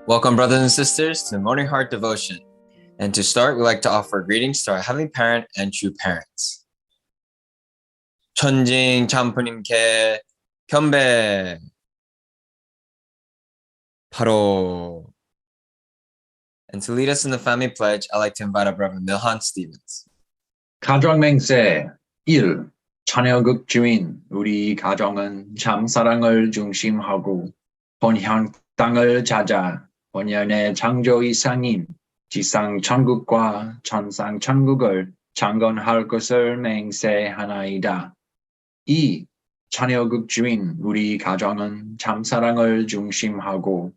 Welcome, brothers and sisters, to the Morning Heart Devotion. And to start, we'd like to offer greetings to our Heavenly Parent and true parents. 천징 참부님께 경배 바로. And to lead us in the family pledge, I'd like to invite up Reverend Milhan Stevens. 가정맹세 1. 자녀극 주인 우리 가정은 참사랑을 중심하고 본향 땅을 찾아 본연의 창조 이상인 지상 천국과 천상 천국을 창건할 것을 맹세하나이다. 2. 자녀극 주인 우리 가정은 참사랑을 중심하고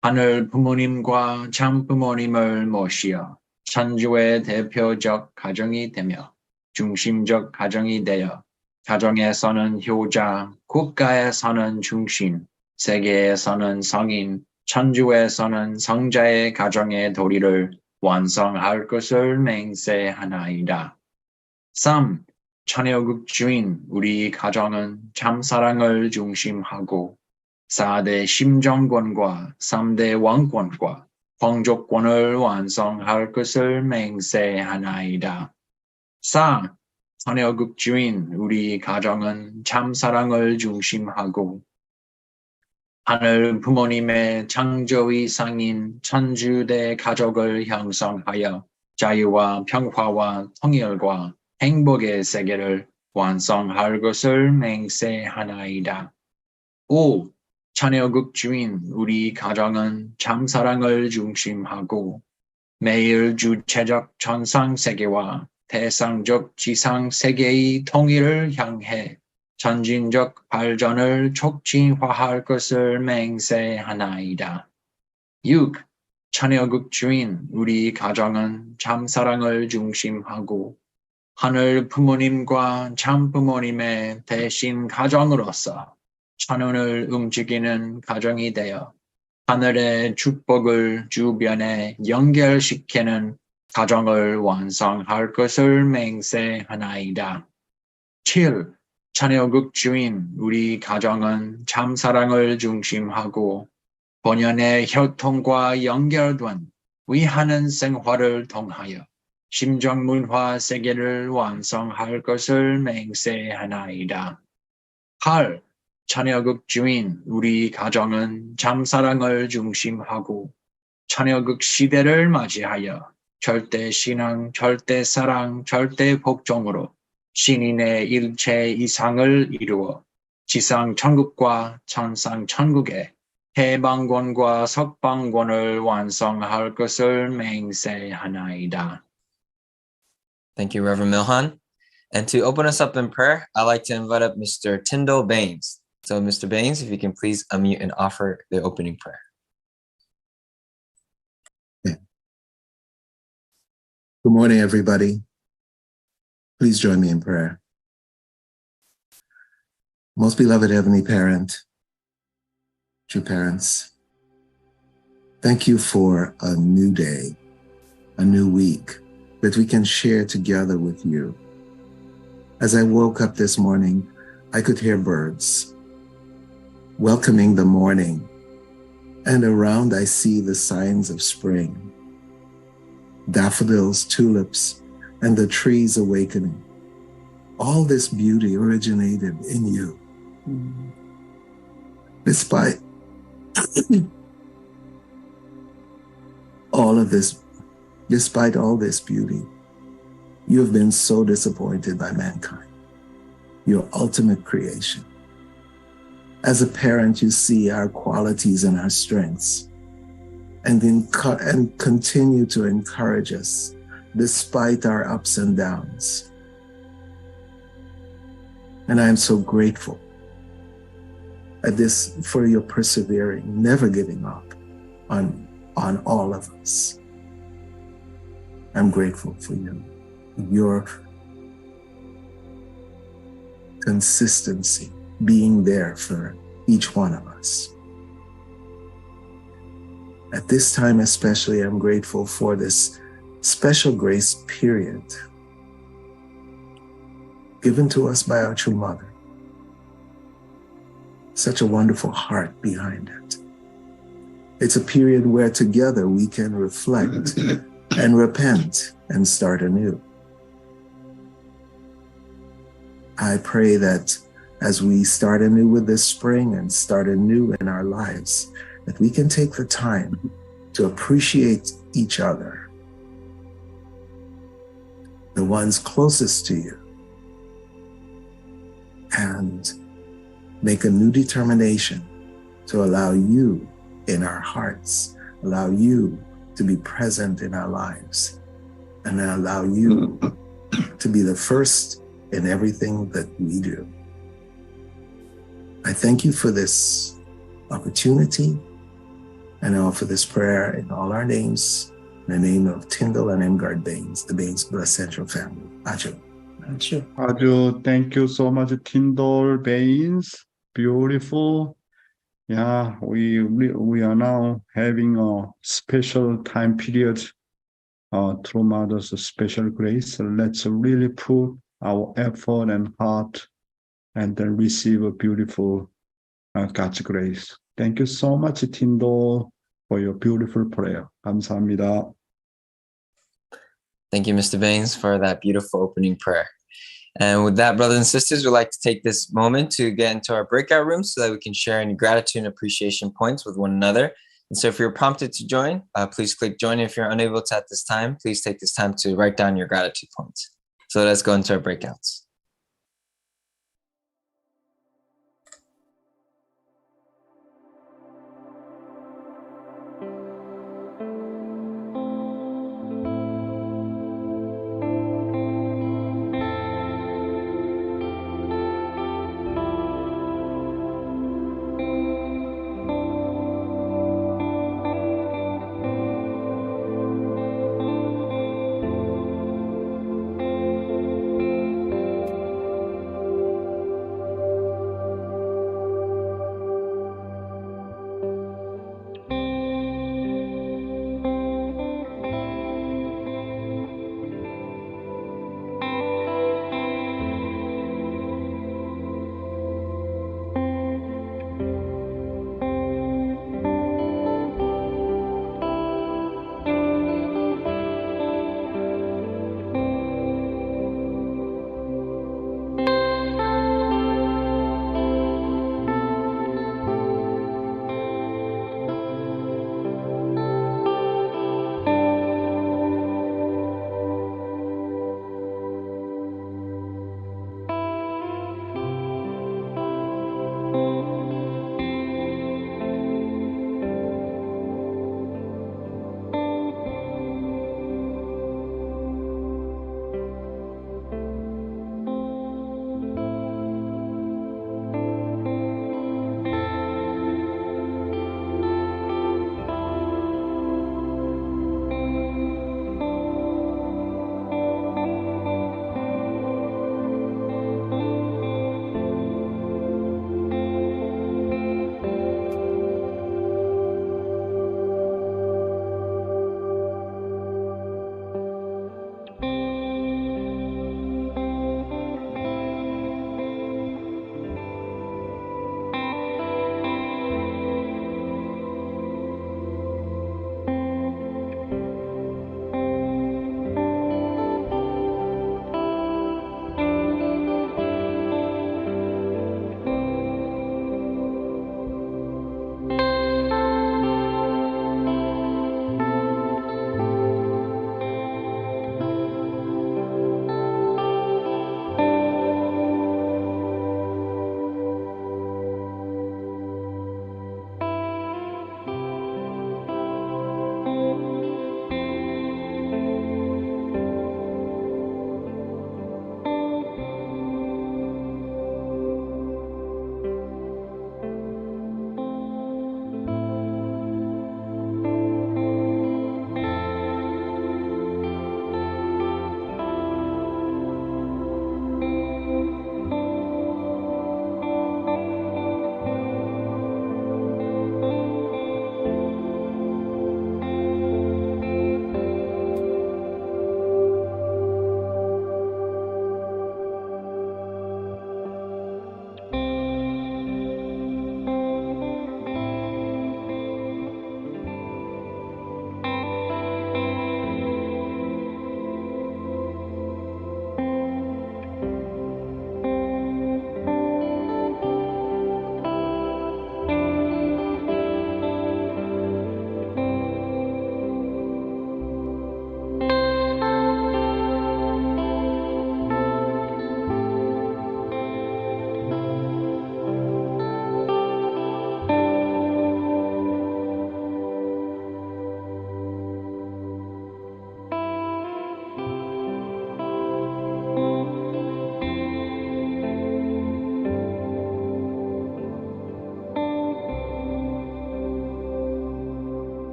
하늘 부모님과 참 부모님을 모시어 천주의 대표적 가정이 되며 중심적 가정이 되어 가정에서는 효자, 국가에서는 중심, 세계에서는 성인, 천주에서는 성자의 가정의 도리를 완성할 것을 맹세하나이다. 3. 자녀극 주인 우리 가정은 참사랑을 중심하고 4대 심정권과 3대 왕권과皇族권을 완성할 것을 맹세하나이다. 4. 자녀극 주인 우리 가정은 참사랑을 중심하고 하늘 부모님의 창조의 상인 천주대 가족을 형성하여 자유와 평화와 통일과 행복의 세계를 완성할 것을 맹세하나이다. 5. 자녀극 주인 우리 가정은 참사랑을 중심하고 매일 주체적 천상세계와 대상적 지상세계의 통일을 향해 전진적 발전을 촉진화할 것을 맹세하나이다. 6. 자녀극 주인 우리 가정은 참사랑을 중심하고 하늘 부모님과 참 부모님의 대신 가정으로서 천운을 움직이는 가정이 되어 하늘의 축복을 주변에 연결시키는 가정을 완성할 것을 맹세하나이다. 7. 자녀극 주인 우리 가정은 참사랑을 중심하고 본연의 혈통과 연결된 위하는 생활을 통하여 심정문화 세계를 완성할 것을 맹세하나이다. 8. 자녀극 주인 우리 가정은 참사랑을 중심하고 자녀극 시대를 맞이하여 절대신앙, 절대사랑, 절대복종으로 신인의 일체 이상을 이루어 지상천국과 천상천국의 해방권과 석방권을 완성할 것을 맹세하나이다. Thank you, Reverend Milhan. And to open us up in prayer, I'd like to invite up Mr. Tyndall Baines. So, Mr. Baines, if you can please unmute and offer the opening prayer. Good morning, everybody. Please join me in prayer. Most beloved Heavenly Parent, true parents, thank you for a new day, a new week that we can share together with you. As I woke up this morning, I could hear birds welcoming the morning, and around I see the signs of spring. Daffodils, tulips, and the trees awakening. All this beauty originated in you. Despite all this beauty, you have been so disappointed by mankind, your ultimate creation. As a parent, you see our qualities and our strengths, and continue to encourage us despite our ups and downs. And I am so grateful for your persevering, never giving up on all of us. I'm grateful for you, your consistency, being there for each one of us. At this time especially, I'm grateful for this special grace period given to us by our true mother. Such a wonderful heart behind it. It's a period where together we can reflect and repent and start anew. I pray that as we start anew with this spring and start anew in our lives, that we can take the time to appreciate each other, the ones closest to you, and make a new determination to allow you in our hearts, allow you to be present in our lives, and allow you to be the first in everything that we do. I thank you for this opportunity, and I offer this prayer in all our names, in the name of Tyndall and Emgard Baines, the Baines Blessed Central family. Ajo. Ajo. Aju, thank you so much, Tyndall Baines. Beautiful. Yeah, we are now having a special time period through Mother's special grace. So let's really put our effort and heart and then receive a beautiful God's grace. Thank you so much, Tyndall, for your beautiful prayer. 감사합니다. Thank you, Mr. Baines, for that beautiful opening prayer. And with that, brothers and sisters, we'd like to take this moment to get into our breakout room so that we can share any gratitude and appreciation points with one another. And so if you're prompted to join, please click join. If you're unable to at this time, please take this time to write down your gratitude points. So let's go into our breakouts.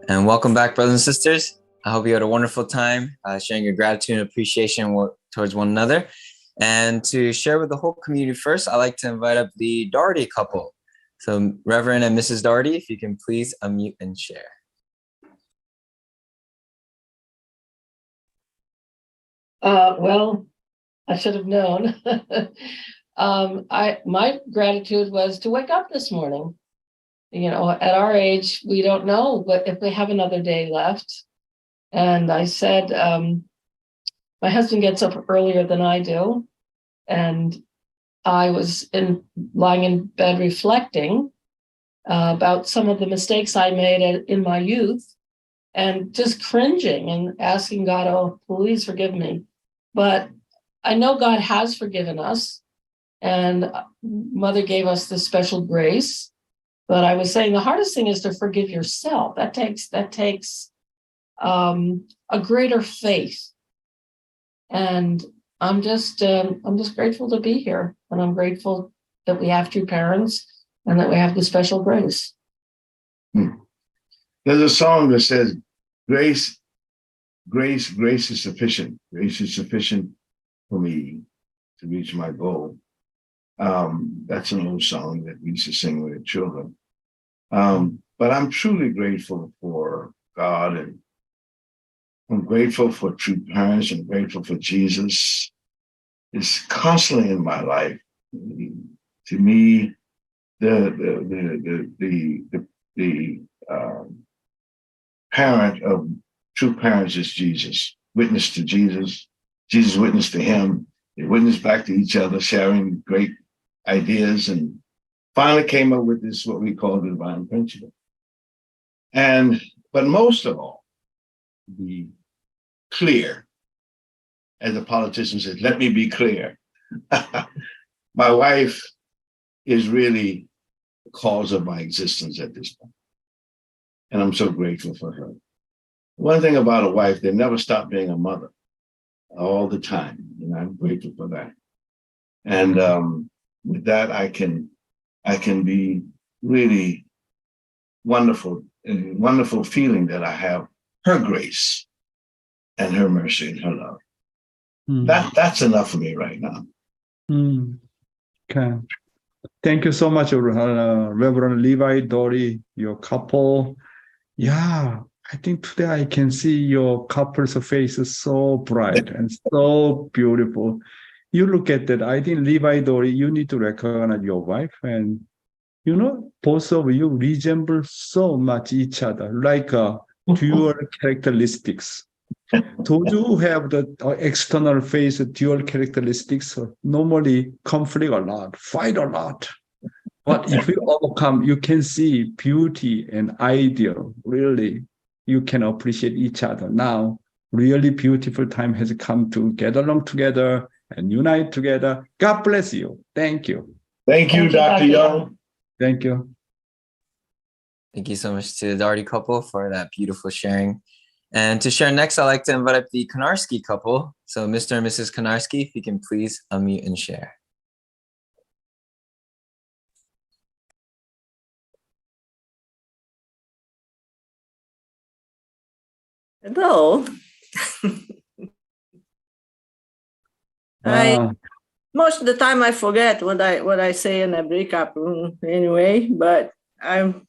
And welcome back, brothers and sisters. I hope you had a wonderful time sharing your gratitude and appreciation towards one another. And to share with the whole community first, I'd like to invite up the Doherty couple. So Reverend and Mrs. Doherty, if you can please unmute and share. Well, I should have known. My gratitude was to wake up this morning. You know, at our age, we don't know if we have another day left. And I said, my husband gets up earlier than I do. And I was lying in bed reflecting about some of the mistakes I made in my youth and just cringing and asking God, oh, please forgive me. But I know God has forgiven us. And Mother gave us this special grace. But I was saying the hardest thing is to forgive yourself. That takes a greater faith. And I'm just grateful to be here, and I'm grateful that we have two parents and that we have the special grace. There's a song that says, "Grace, grace, grace is sufficient. Grace is sufficient for me to reach my goal." That's an old song that we used to sing with children. But I'm truly grateful for God, and I'm grateful for true parents. I'm grateful for Jesus. It's constantly in my life. To me, the parent of true parents is Jesus. Witness to Jesus. Jesus witnessed to him. They witnessed back to each other, sharing great ideas, and finally came up with this, what we call the divine principle. But most of all, be clear. As a politician says, let me be clear. My wife is really the cause of my existence at this point. And I'm so grateful for her. One thing about a wife, they never stop being a mother all the time. And I'm grateful for that. And with that, I can be really wonderful feeling that I have her grace and her mercy and her love. That's enough for me right now. Okay. Thank you so much, Reverend Levi, Dory, your couple. Yeah, I think today I can see your couple's face is so bright and so beautiful. You look at that. I think Levi, Dory, you need to recognize your wife, and both of you resemble so much each other, like dual characteristics. Those who have the external face dual characteristics normally conflict a lot, fight a lot. But if you overcome, you can see beauty and ideal. Really, you can appreciate each other. Now, really beautiful time has come to get along together and unite together. God bless you. Thank you. Thank you, Dr. Yong. Thank you. Thank you so much to the Doherty couple for that beautiful sharing. And to share next, I'd like to invite up the Konarski couple. So Mr. and Mrs. Konarski, if you can please unmute and share. Hello. Most of the time I forget what I say in a breakup room anyway, but I'm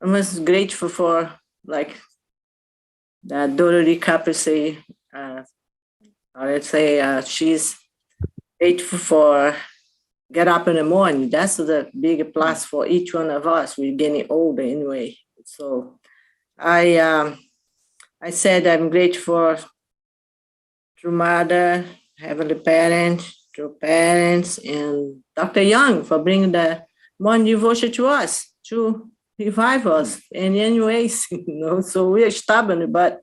most grateful for, like that Dorothy couple say, let's say she's grateful for get up in the morning. That's the big plus for each one of us. We're getting older anyway. So I said I'm grateful to Mother, Heavenly Parents, to parents, and Dr. Yong for bringing the morning devotion to us, to revive us in any ways, So we are stubborn, but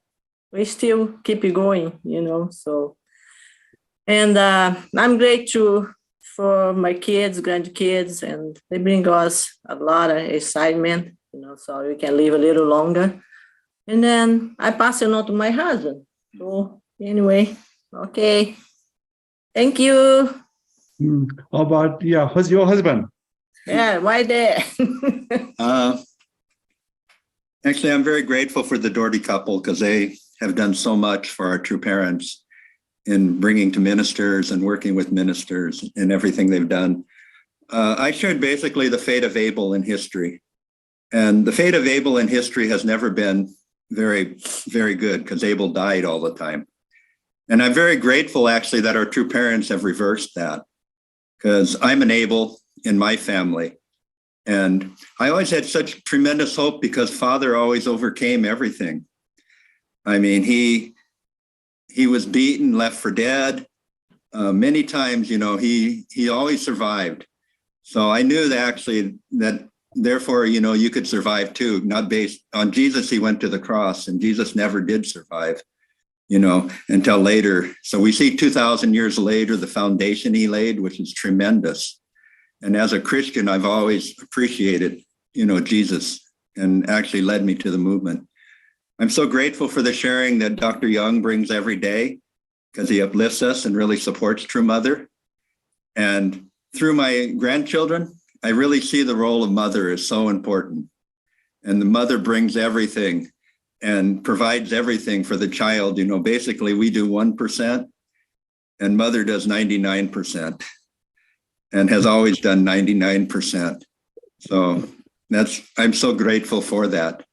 we still keep it going, So, and I'm grateful for my kids, grandkids, and they bring us a lot of excitement, so we can live a little longer. And then I pass it on to my husband. So anyway, okay. Thank you. How about, who's your husband? Yeah, right there. Actually, I'm very grateful for the Doherty couple because they have done so much for our true parents in bringing to ministers and working with ministers and everything they've done. I shared basically the fate of Abel in history. And the fate of Abel in history has never been very, very good because Abel died all the time. And I'm very grateful actually that our true parents have reversed that, because I'm an Abel in my family. And I always had such tremendous hope because Father always overcame everything. I mean, he was beaten, left for dead. Many times, he always survived. So I knew that actually that therefore, you could survive too, not based on Jesus. He went to the cross and Jesus never did survive, until later. So we see 2000 years later, the foundation he laid, which is tremendous. And as a Christian, I've always appreciated, Jesus, and actually led me to the movement. I'm so grateful for the sharing that Dr. Yong brings every day, because he uplifts us and really supports True Mother. And through my grandchildren, I really see the role of mother is so important. And the mother brings everything and provides everything for the child. Basically we do 1% and mother does 99% and has always done 99%. So I'm so grateful for that.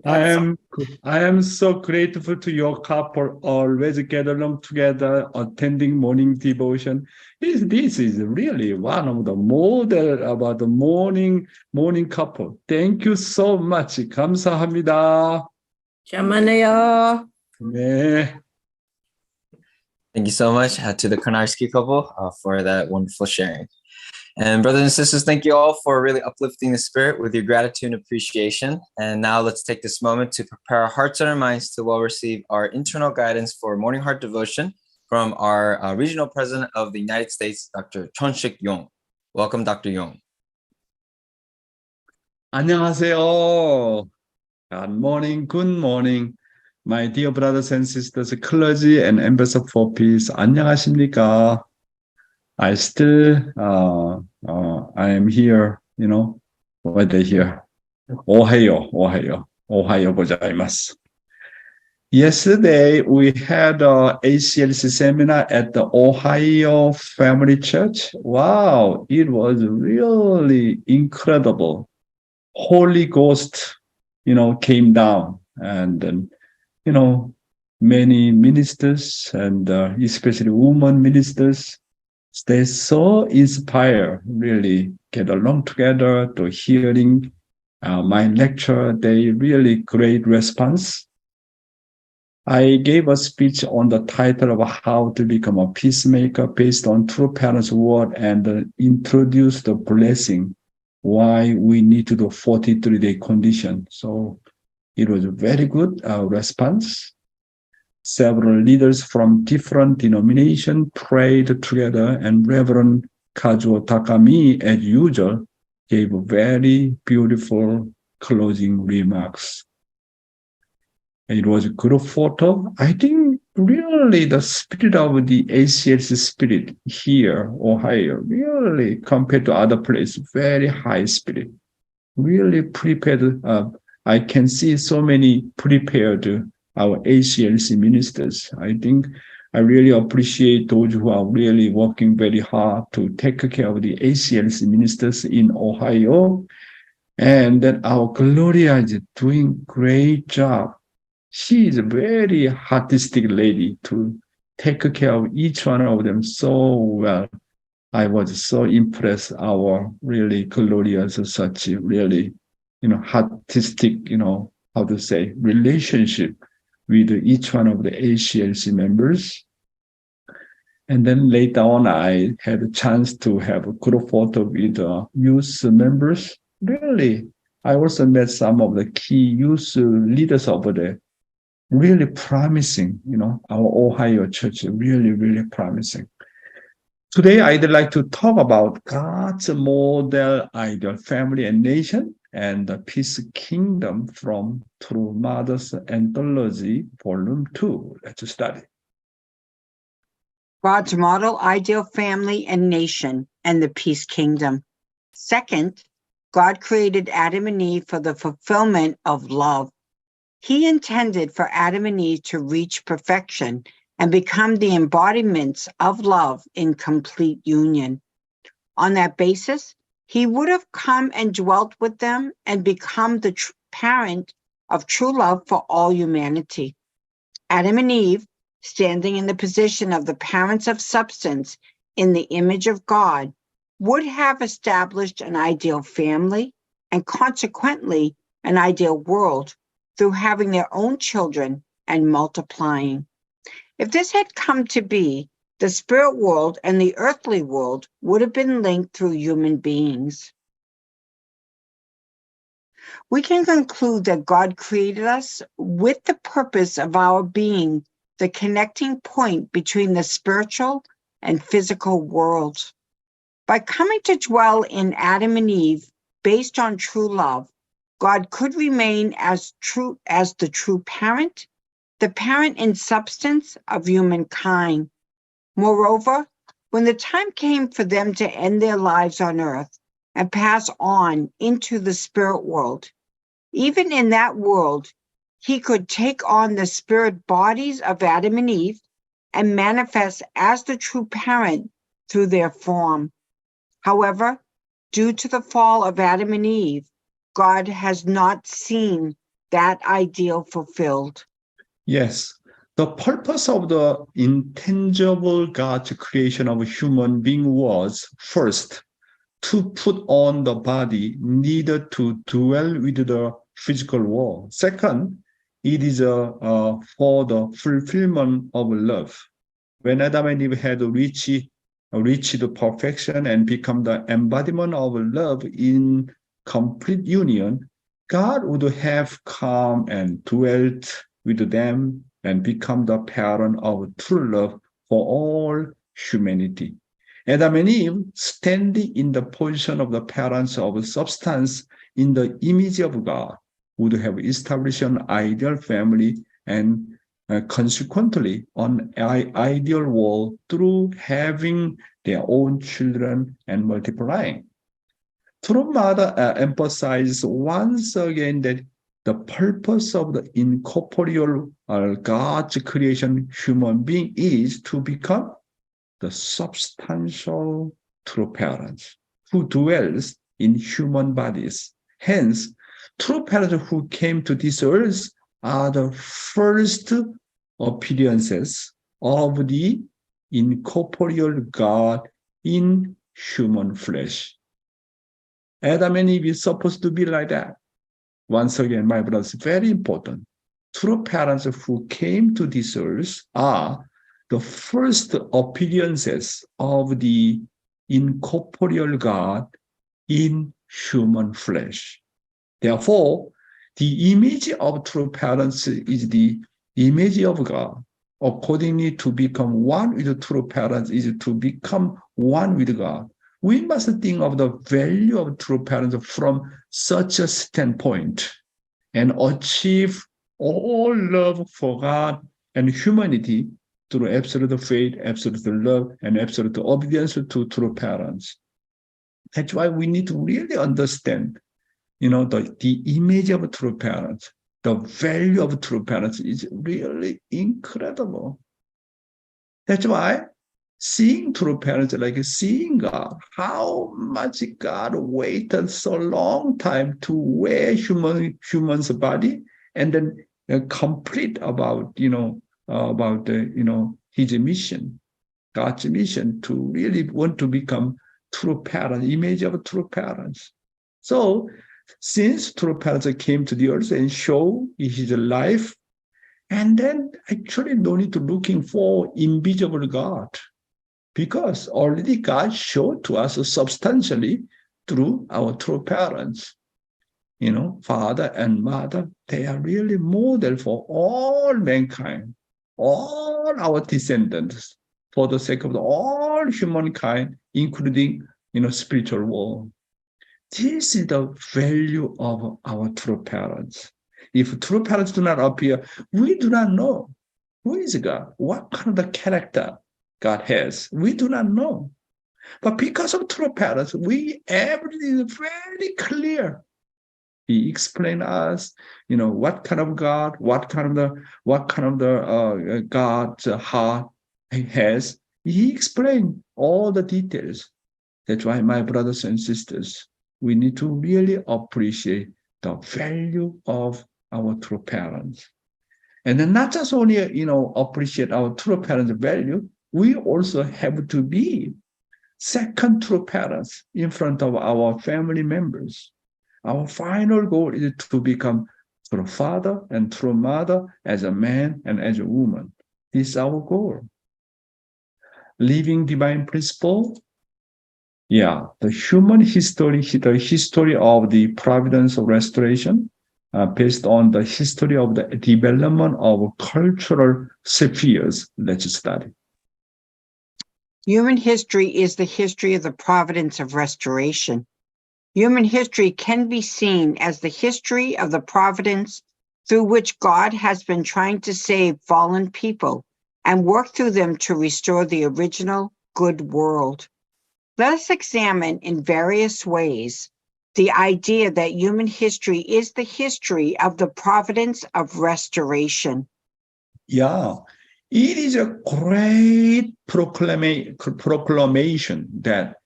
I am so grateful to your couple always get along together, attending morning devotion. This is really one of the model about the morning couple. Thank you so much. 감사합니다. Shamanaya. 네. Thank you so much to the Konarski couple for that wonderful sharing. And brothers and sisters, thank you all for really uplifting the spirit with your gratitude and appreciation. And now let's take this moment to prepare our hearts and our minds to well receive our internal guidance for Morning Heart Devotion from our regional president of the United States, Dr. Chonshik Yong. Welcome, Dr. Yong. 안녕하세요. Good morning. My dear brothers and sisters, clergy and ambassador for peace. 안녕하십니까? I still, I am here, what they here. Ohio gozaimasu. Yesterday, we had a ACLC seminar at the Ohio Family Church. Wow, it was really incredible. Holy Ghost, came down and then, many ministers and especially women ministers, they so inspired, really get along together to hearing my lecture. They really great response. I gave a speech on the title of how to become a peacemaker based on True Parents' word and introduce the blessing, why we need to do 43-day condition. So it was a very good response. Several leaders from different denominations prayed together, and Reverend Kazuo Takami, as usual, gave very beautiful closing remarks. It was a good photo. I think really the spirit of the ACLC spirit here, Ohio, really compared to other places, very high spirit, really prepared. I can see so many prepared our ACLC ministers. I think I really appreciate those who are really working very hard to take care of the ACLC ministers in Ohio. And that our Gloria is doing great job. She is a very artistic lady to take care of each one of them so well. I was so impressed. Our really Gloria is such a really, artistic, how to say, relationship with each one of the ACLC members. And then later on, I had a chance to have a good photo with youth members. Really, I also met some of the key youth leaders over there. Really promising, our Ohio church, really, really promising. Today, I'd like to talk about God's model ideal family and nation and the Peace Kingdom from True Mother's Anthology, Volume 2. Let's study. God's model ideal family and nation and the Peace Kingdom. Second, God created Adam and Eve for the fulfillment of love. He intended for Adam and Eve to reach perfection and become the embodiments of love in complete union. On that basis, he would have come and dwelt with them and become the parent of true love for all humanity. Adam and Eve, standing in the position of the parents of substance in the image of God, would have established an ideal family and consequently an ideal world through having their own children and multiplying. If this had come to be, the spirit world and the earthly world would have been linked through human beings. We can conclude that God created us with the purpose of our being the connecting point between the spiritual and physical worlds. By coming to dwell in Adam and Eve based on true love, God could remain as the true parent, the parent in substance of humankind. Moreover, when the time came for them to end their lives on earth and pass on into the spirit world, even in that world, he could take on the spirit bodies of Adam and Eve and manifest as the true parent through their form. However, due to the fall of Adam and Eve, God has not seen that ideal fulfilled. Yes, the purpose of the intangible God's creation of a human being was, first, to put on the body needed to dwell with the physical world. Second, it is for the fulfillment of love. When Adam and Eve had reached perfection and become the embodiment of love in complete union, God would have come and dwelt with them and become the parent of true love for all humanity. Adam and Eve, standing in the position of the parents of substance in the image of God, would have established an ideal family and consequently an ideal world through having their own children and multiplying. True Mother emphasizes once again that the purpose of the incorporeal God's creation human being is to become the substantial true parents who dwells in human bodies. Hence, true parents who came to this earth are the first appearances of the incorporeal God in human flesh. Adam and Eve is supposed to be like that. Once again, my brothers, very important. True parents who came to this earth are the first appearances of the incorporeal God in human flesh. Therefore, the image of true parents is the image of God. Accordingly, to become one with the true parents is to become one with God. We must think of the value of true parents from such a standpoint and achieve all love for God and humanity through absolute faith, absolute love, and absolute obedience to true parents. That's why we need to really understand, the image of true parents, the value of true parents is really incredible. That's why seeing true parents like seeing God, how much God waited so long time to wear human's body and then complete about his mission, God's mission to really want to become true parents, image of true parents. So since true parents came to the earth and show his life, and then actually no need to looking for invisible God, because already God showed to us substantially through our true parents. Father and mother, they are really model for all mankind, all our descendants, for the sake of all humankind, including, spiritual world. This is the value of our true parents. If true parents do not appear, we do not know who is God, what kind of the character God has. We do not know. But because of true parents, everything is very clear. He explained us, what kind of God, what kind of the God's heart he has. He explained all the details. That's why, my brothers and sisters, we need to really appreciate the value of our true parents. And then not just only, appreciate our true parents' value, we also have to be second true parents in front of our family members. Our final goal is to become true father and true mother as a man and as a woman. This is our goal. Living divine principle. Yeah, the human history, the history of the providence of restoration, based on the history of the development of cultural spheres. Let's study. Human history is the history of the providence of restoration. Human history can be seen as the history of the providence through which God has been trying to save fallen people and work through them to restore the original good world. Let us examine in various ways the idea that human history is the history of the providence of restoration. Yeah, it is a great proclamation that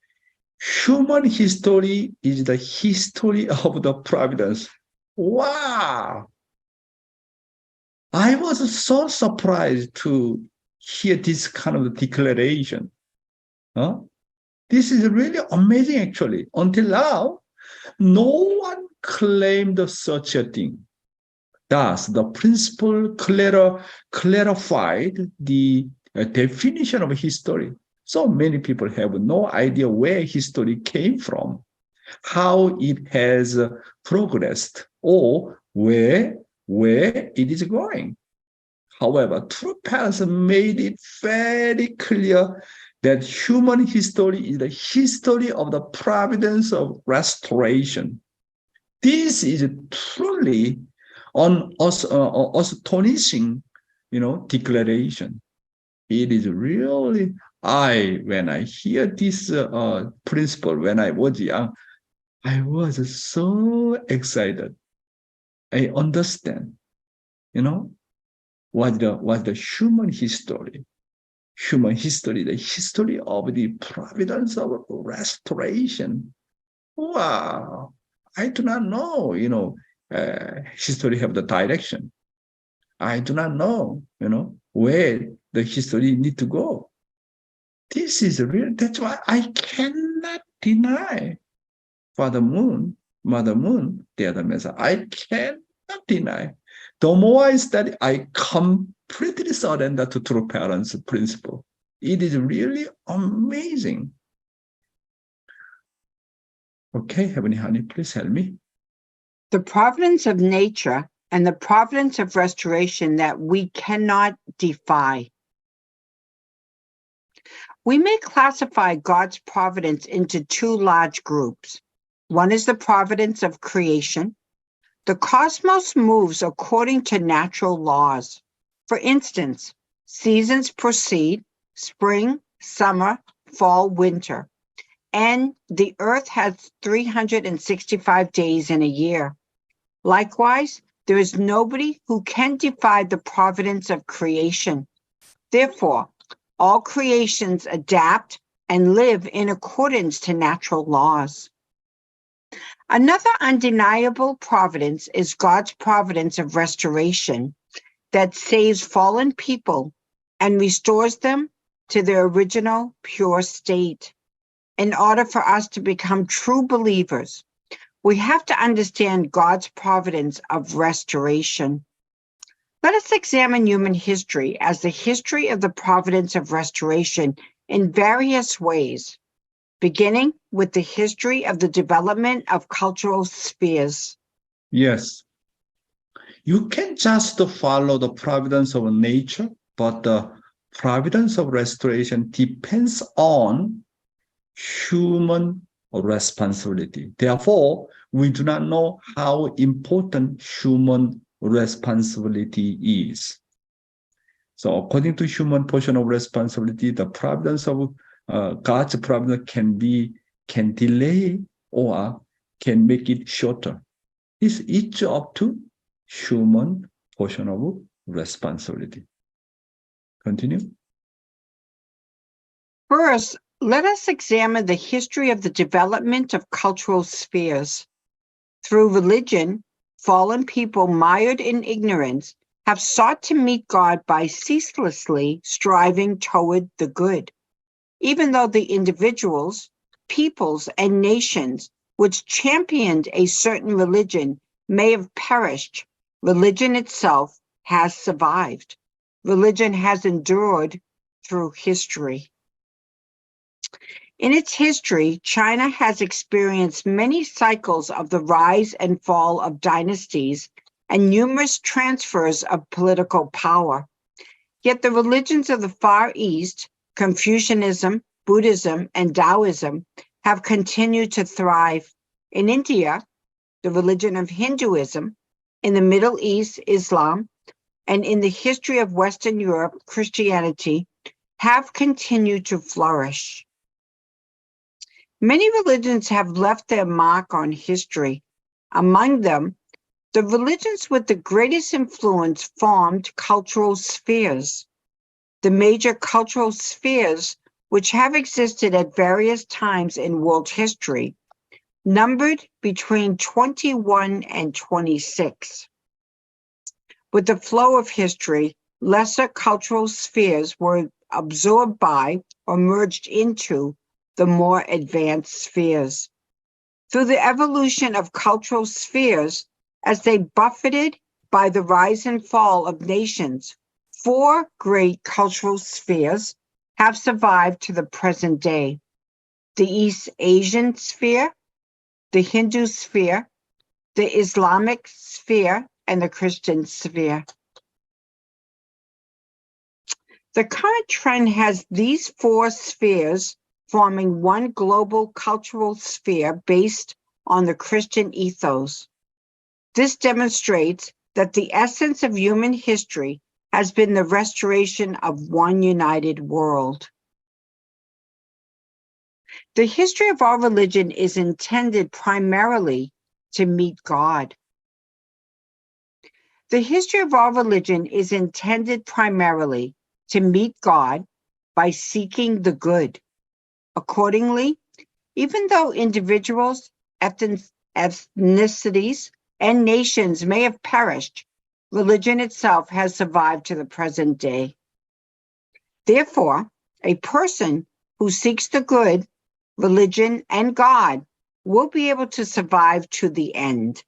human history is the history of the providence. Wow! I was so surprised to hear this kind of declaration. Huh? This is really amazing, actually. Until now, no one claimed such a thing. Thus, the principle clarified the definition of history. So many people have no idea where history came from, how it has progressed, or where it is going. However, true parents made it very clear that human history is the history of the providence of restoration. This is truly an astonishing, declaration. It is really, when I hear this principle, when I was young, I was so excited. I understand, what the human history, the history of the providence of restoration. Wow. I do not know, history have the direction. I do not know, where the history need to go. This is real. That's why I cannot deny Father Moon, Mother Moon, the other Messiah. I cannot deny. The more I study, I completely surrender to true parents' principle. It is really amazing. Okay, Heavenly Honey, please help me. The providence of nature and the providence of restoration that we cannot defy. We may classify God's providence into two large groups. One is the providence of creation. The cosmos moves according to natural laws. For instance, seasons proceed: spring, summer, fall, winter. And the earth has 365 days in a year. Likewise, there is nobody who can defy the providence of creation. Therefore, all creations adapt and live in accordance to natural laws. Another undeniable providence is God's providence of restoration that saves fallen people and restores them to their original pure state. In order for us to become true believers, we have to understand God's providence of restoration. Let us examine human history as the history of the providence of restoration in various ways, beginning with the history of the development of cultural spheres. Yes. You can't just follow the providence of nature, but the providence of restoration depends on human responsibility. Therefore, we do not know how important human responsibility is. So according to human portion of responsibility, the providence of God's providence can delay or can make it shorter. It's each up to human portion of responsibility. Continue. First, let us examine the history of the development of cultural spheres. Through religion, fallen people mired in ignorance have sought to meet God by ceaselessly striving toward the good. Even though the individuals, peoples, and nations which championed a certain religion may have perished, religion itself has survived. Religion has endured through history. In its history, China has experienced many cycles of the rise and fall of dynasties and numerous transfers of political power. Yet the religions of the Far East, Confucianism, Buddhism, and Taoism, have continued to thrive. In India, the religion of Hinduism, in the Middle East, Islam, and in the history of Western Europe, Christianity, have continued to flourish. Many religions have left their mark on history. Among them, the religions with the greatest influence formed cultural spheres. The major cultural spheres, which have existed at various times in world history, numbered between 21 and 26. With the flow of history, lesser cultural spheres were absorbed by or merged into the more advanced spheres. Through the evolution of cultural spheres, as they buffeted by the rise and fall of nations, 4 great cultural spheres have survived to the present day: the East Asian sphere, the Hindu sphere, the Islamic sphere, and the Christian sphere. The current trend has these 4 spheres forming one global cultural sphere based on the Christian ethos. This demonstrates that the essence of human history has been the restoration of one united world. The history of our religion is intended primarily to meet God. The history of our religion is intended primarily to meet God by seeking the good. Accordingly, even though individuals, ethnicities, and nations may have perished, religion itself has survived to the present day. Therefore, a person who seeks the good, religion, and God will be able to survive to the end.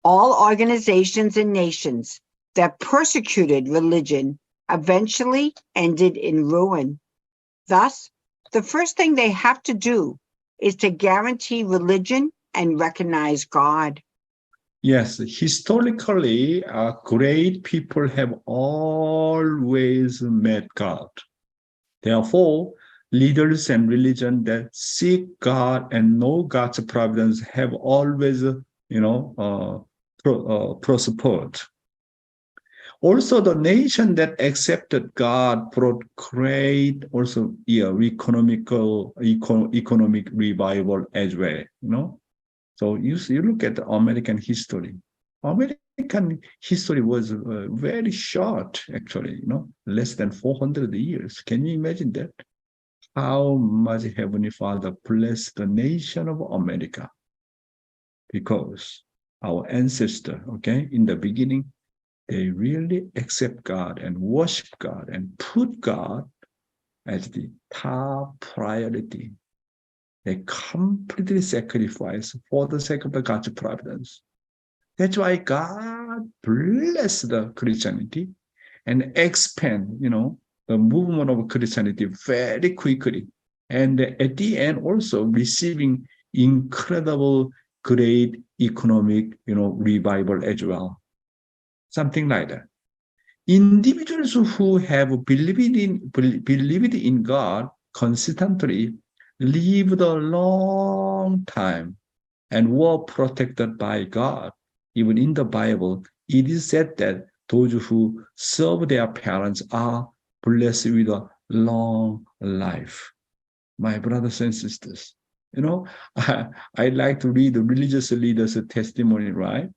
All organizations and nations that persecuted religion eventually ended in ruin. Thus, the first thing they have to do is to guarantee religion and recognize God. Yes, historically, great people have always met God. Therefore, leaders and religion that seek God and know God's providence have always, prospered. Also, the nation that accepted God brought great economic revival as well. So you look at the American history. American history was very short, actually. Less than 400 years. Can you imagine that? How much Heavenly Father blessed the nation of America? Because our ancestors, in the beginning, they really accept God and worship God and put God as the top priority. They completely sacrifice for the sake of the God's providence. That's why God blessed the Christianity and expand, the movement of Christianity very quickly. And at the end, also receiving incredible, great economic, revival as well. Something like that. Individuals who have believed in God consistently lived a long time and were protected by God. Even in the Bible, it is said that those who serve their parents are blessed with a long life. My brothers and sisters, I like to read the religious leaders' testimony, right?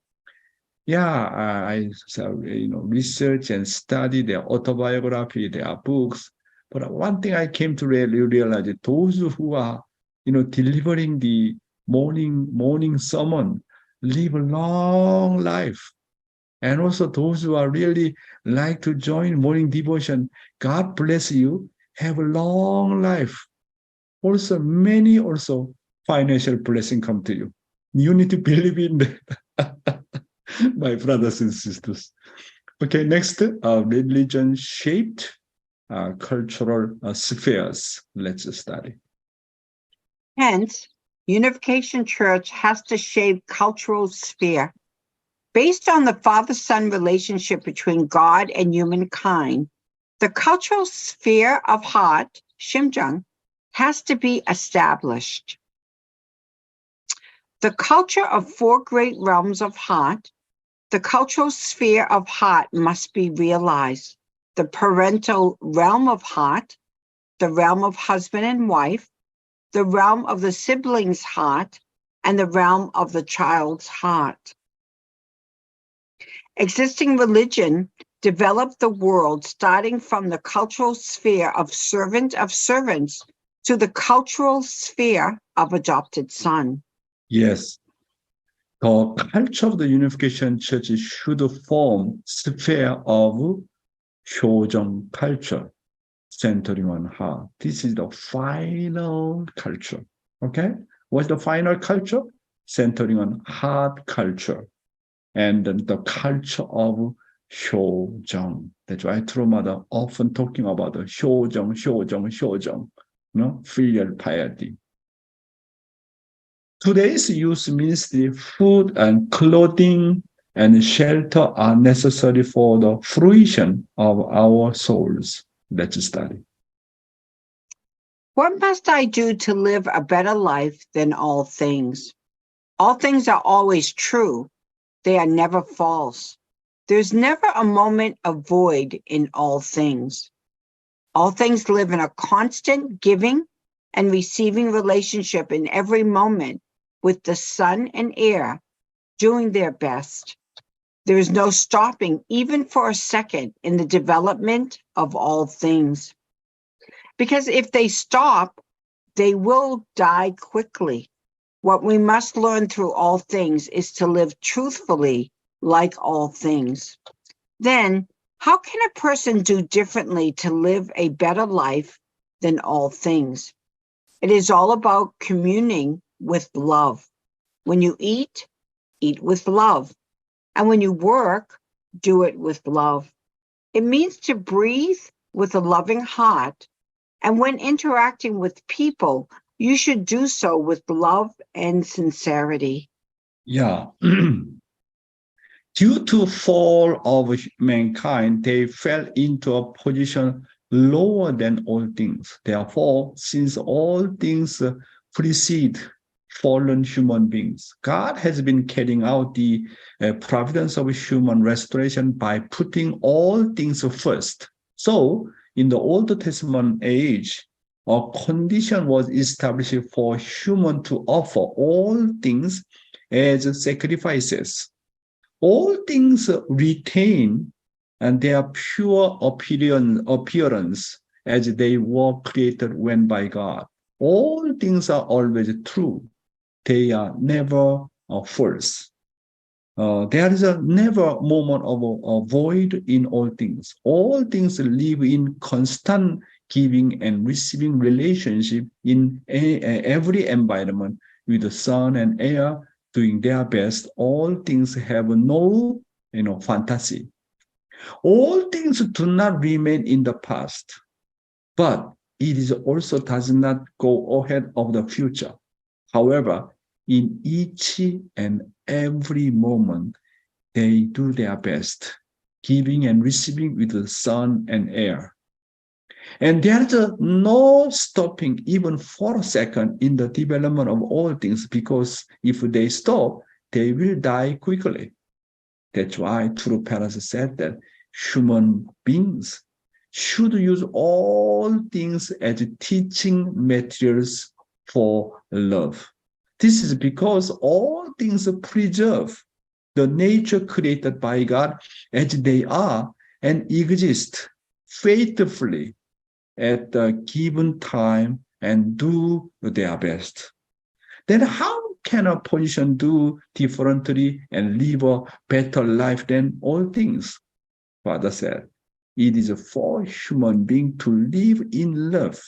Yeah, I research and study their autobiography, their books. But one thing I came to realize that those who are, delivering the morning sermon live a long life. And also those who are really like to join morning devotion, God bless you, have a long life. Also, many financial blessing come to you. You need to believe in that, my brothers and sisters. Okay, next, religion shaped cultural spheres. Let's study. Hence, Unification Church has to shape cultural sphere. Based on the father-son relationship between God and humankind, the cultural sphere of heart, Shimjung, has to be established. The culture of four great realms of heart, the cultural sphere of heart must be realized. The parental realm of heart, the realm of husband and wife, the realm of the sibling's heart, and the realm of the child's heart. Existing religion developed the world starting from the cultural sphere of servant of servants to the cultural sphere of adopted son. Yes. The culture of the Unification Church should form sphere of Hyojong culture, centering on heart. This is the final culture. Okay? What's the final culture? Centering on heart culture. And the culture of Hyojong. That's why True Mother often talking about the Hyojong, filial piety. Today's youth ministry, food and clothing and shelter are necessary for the fruition of our souls. Let's study. What must I do to live a better life than all things? All things are always true. They are never false. There's never a moment of void in all things. All things live in a constant giving and receiving relationship in every moment with the sun and air doing their best. There is no stopping even for a second in the development of all things. Because if they stop, they will die quickly. What we must learn through all things is to live truthfully like all things. Then, how can a person do differently to live a better life than all things? It is all about communing with love. When you eat with love. And when you work, do it with love. It means to breathe with a loving heart. And when interacting with people, you should do so with love and sincerity. Yeah. Due to fall of mankind, they fell into a position lower than all things. Therefore, since all things precede fallen human beings, God has been carrying out the providence of human restoration by putting all things first. So, in the Old Testament age, a condition was established for human to offer all things as sacrifices. All things retain and their pure appearance as they were created when by God. All things are always true. They are never false. There is never a moment of a void in all things. All things live in constant giving and receiving relationship in every environment with the sun and air doing their best. All things have no fantasy. All things do not remain in the past, but it is also does not go ahead of the future. However, in each and every moment, they do their best, giving and receiving with the sun and air. And there's no stopping even for a second in the development of all things, because if they stop, they will die quickly. That's why true parents said that human beings should use all things as teaching materials for love. This is because all things preserve the nature created by God as they are and exist faithfully at the given time and do their best. Then how can a position do differently and live a better life than all things? Father said, it is for human being to live in love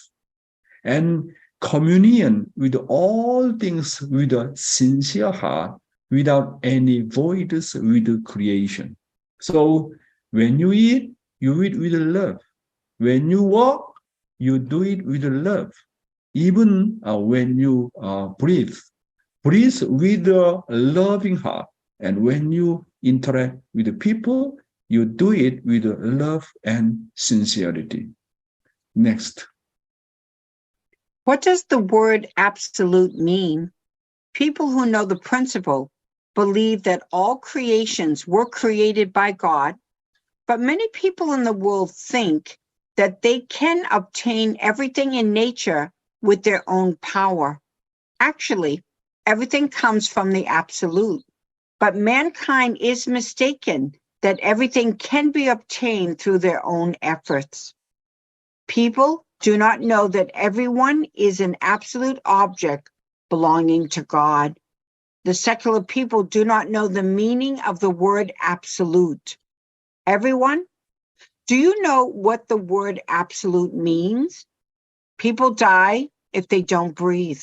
and communion with all things with a sincere heart, without any voids with creation. So when you eat with love. When you walk, you do it with love. Even when you breathe with a loving heart. And when you interact with the people, you do it with love and sincerity. Next. What does the word absolute mean? People who know the principle believe that all creations were created by God, but many people in the world think that they can obtain everything in nature with their own power. Actually, everything comes from the absolute, but mankind is mistaken that everything can be obtained through their own efforts. People do not know that everyone is an absolute object belonging to God. The secular people do not know the meaning of the word absolute. Everyone, do you know what the word absolute means? People die if they don't breathe.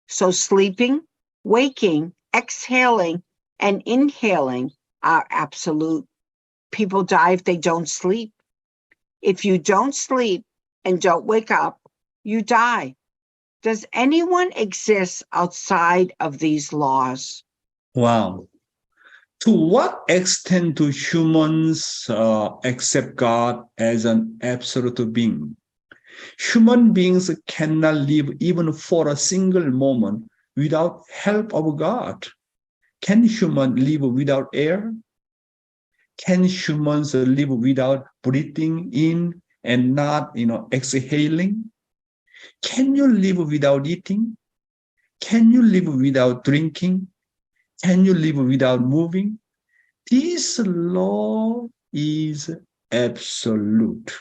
So sleeping, waking, exhaling, and inhaling are absolute. People die if they don't sleep. If you don't sleep and don't wake up, you die. Does anyone exist outside of these laws? Wow. To what extent do humans accept God as an absolute being? Human beings cannot live even for a single moment without help of God. Can humans live without air? Can humans live without breathing in and not, exhaling? Can you live without eating? Can you live without drinking? Can you live without moving? This law is absolute.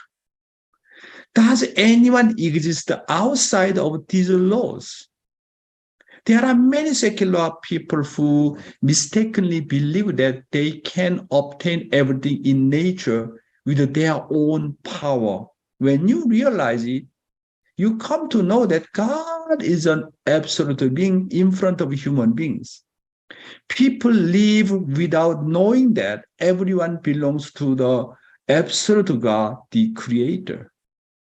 Does anyone exist outside of these laws? There are many secular people who mistakenly believe that they can obtain everything in nature with their own power. When you realize it, you come to know that God is an absolute being in front of human beings. People live without knowing that everyone belongs to the absolute God, the Creator.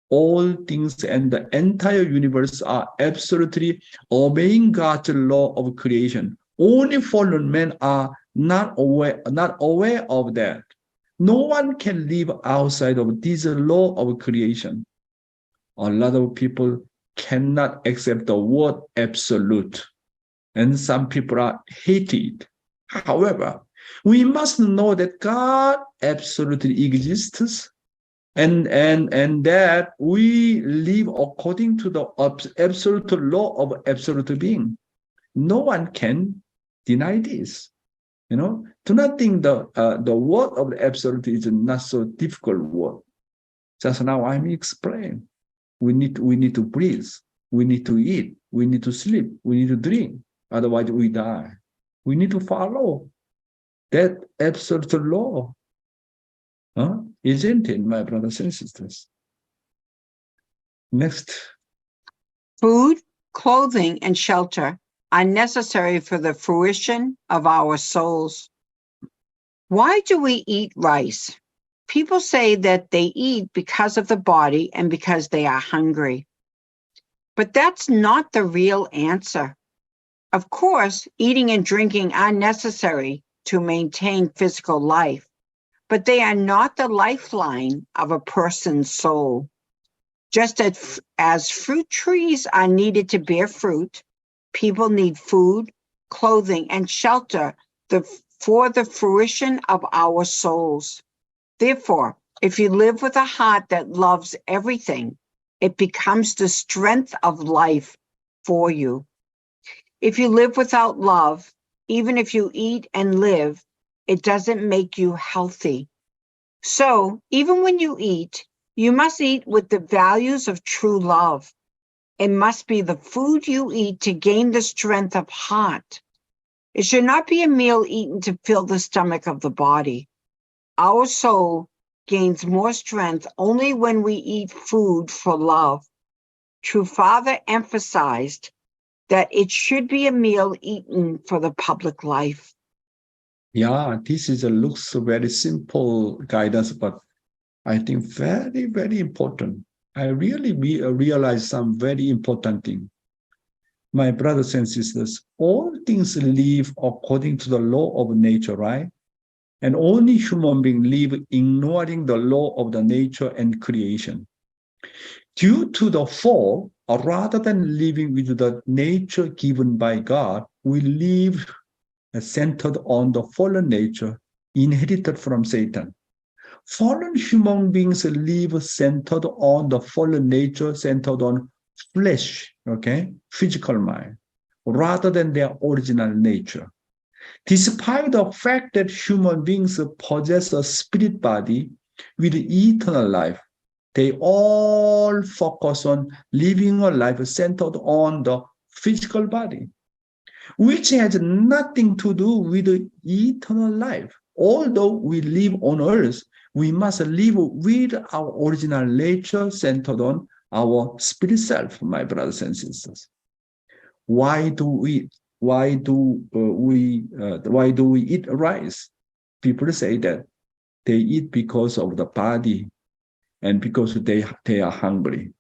All things and the entire universe are absolutely obeying God's law of creation. Only fallen men are not aware of that. No one can live outside of this law of creation. A lot of people cannot accept the word absolute, and some people are hated. However, we must know that God absolutely exists, and that we live according to the absolute law of absolute being. No one can deny this. Do not think the word of the absolute is not so difficult word. Just now I'm explaining. We need to breathe. We need to eat. We need to sleep. We need to drink. Otherwise we die. We need to follow that absolute law. Isn't it, my brothers and sisters? Next. Food, clothing, and shelter are necessary for the fruition of our souls. Why do we eat rice? People say that they eat because of the body and because they are hungry. But that's not the real answer. Of course, eating and drinking are necessary to maintain physical life, but they are not the lifeline of a person's soul. Just as fruit trees are needed to bear fruit, people need food, clothing, and shelter for the fruition of our souls. Therefore, If you live with a heart that loves everything, it becomes the strength of life for you. If you live without love, even if you eat and live, it doesn't make you healthy. So even when you eat, you must eat with the values of true love. It must be the food you eat to gain the strength of heart. It should not be a meal eaten to fill the stomach of the body. Our soul gains more strength only when we eat food for love. True Father emphasized that it should be a meal eaten for the public life. Yeah, this is looks very simple guidance, but I think very, very important. I really realize some very important thing. My brothers and sisters, all things live according to the law of nature, right? And only human beings live ignoring the law of the nature and creation. Due to the fall, rather than living with the nature given by God, we live centered on the fallen nature inherited from Satan. Fallen human beings live centered on the fallen nature, centered on flesh, okay, physical mind, rather than their original nature. Despite the fact that human beings possess a spirit body with eternal life, they all focus on living a life centered on the physical body, which has nothing to do with eternal life. Although we live on earth, we must live with our original nature centered on our spirit self, my brothers and sisters. Why do we eat rice? People say that they eat because of the body and because they are hungry.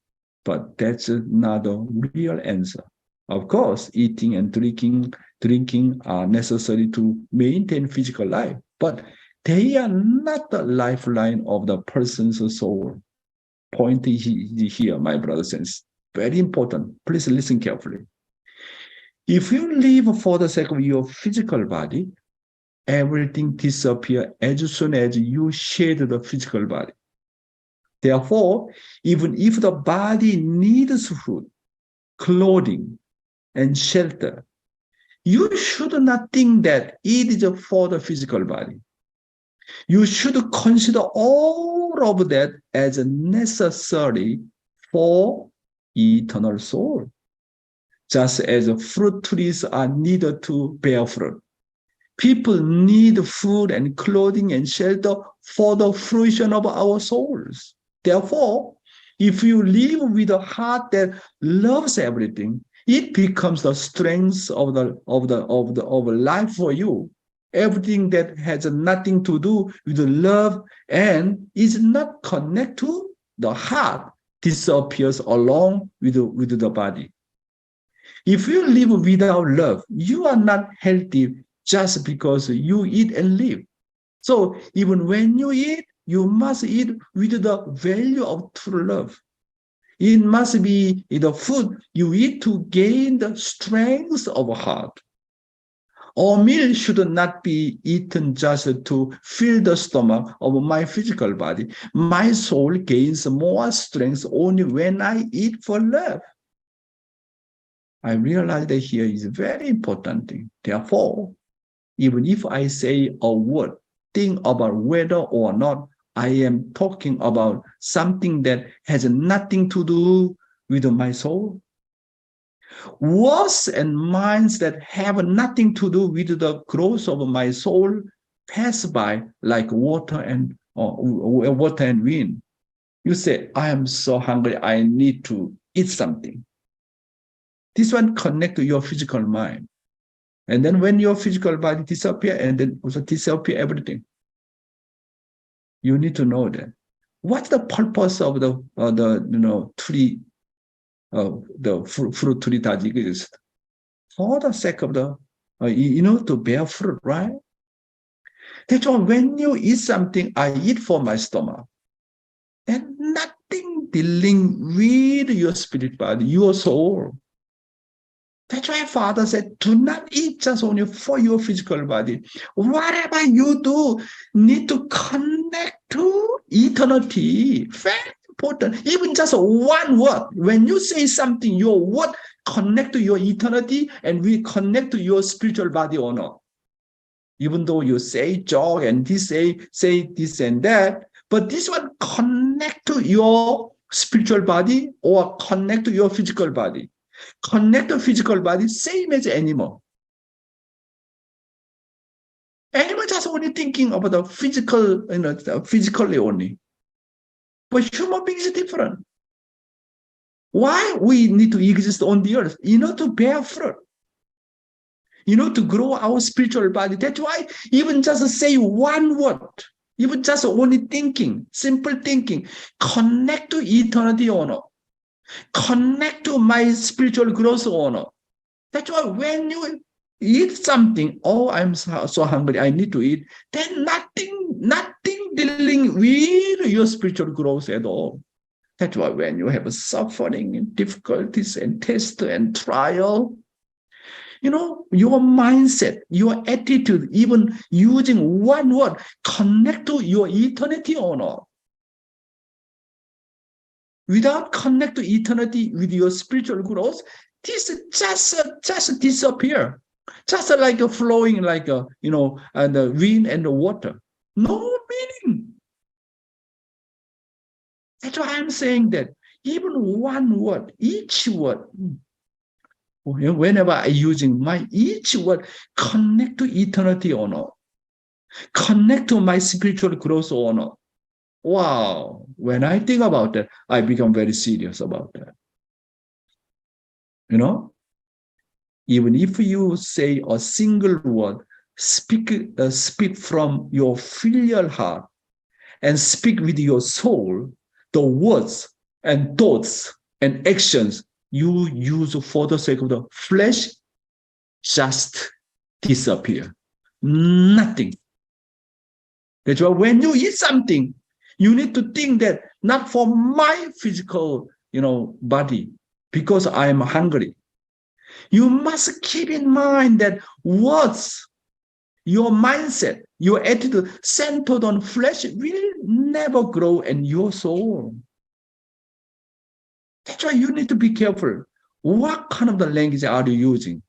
But that's not a real answer. Of course, eating and drinking are necessary to maintain physical life, but they are not the lifeline of the person's soul. Point here, my brothers and sisters. Very important. Please listen carefully. If you live for the sake of your physical body, everything disappears as soon as you shed the physical body. Therefore, even if the body needs food, clothing, and shelter, you should not think that it is for the physical body. You should consider all of that as necessary for eternal soul, just as fruit trees are needed to bear fruit. People need food and clothing and shelter for the fruition of our souls. Therefore, if you live with a heart that loves everything, it becomes the strength of life for you. Everything that has nothing to do with love and is not connected to the heart disappears along with the body. If you live without love, you are not healthy just because you eat and live. So even when you eat, you must eat with the value of true love. It must be the food you eat to gain the strength of heart. Our meal should not be eaten just to fill the stomach of my physical body. My soul gains more strength only when I eat for love. I realize that here is a very important thing. Therefore, even if I say a word, think about whether or not I am talking about something that has nothing to do with my soul. Words and minds that have nothing to do with the growth of my soul pass by like water and wind. You say, I am so hungry, I need to eat something. This one connect to your physical mind. And then when your physical body disappears, and then also disappear everything. You need to know that. What's the purpose of the tree, the fruit tree that exists? For the sake of the, to bear fruit, right? That's why when you eat something, I eat for my stomach. And nothing dealing with your spirit body, your soul. That's why Father said, do not eat just only for your physical body. Whatever you do, need to connect to eternity. Very important. Even just one word. When you say something, your word connect to your eternity and we connect to your spiritual body or not. Even though you say joke and this say this and that, but this one connect to your spiritual body or connect to your physical body. Connect to physical body, same as animal. Animal just only thinking about the physical, physically only. But human being is different. Why we need to exist on the earth? To bear fruit. To grow our spiritual body. That's why even just say one word, even just only thinking, simple thinking, connect to eternity or not. Connect to my spiritual growth or not. That's why when you eat something, oh, I'm so hungry, I need to eat, then nothing dealing with your spiritual growth at all. That's why when you have suffering and difficulties and test and trial, your mindset, your attitude, even using one word, connect to your eternity or not. Without connect to eternity with your spiritual growth, this just disappear. Just like a flowing, like the wind and the water. No meaning. That's why I'm saying that even one word, each word, whenever I'm using each word, connect to eternity or not. Connect to my spiritual growth or not. Wow. When I think about that, I become very serious about that. Even if you say a single word, speak from your filial heart and speak with your soul, the words and thoughts and actions you use for the sake of the flesh just disappear. Nothing. That's why when you eat something, you need to think that not for my physical, body, because I am hungry. You must keep in mind that words, your mindset, your attitude centered on flesh will never grow in your soul. That's why you need to be careful. What kind of the language are you using?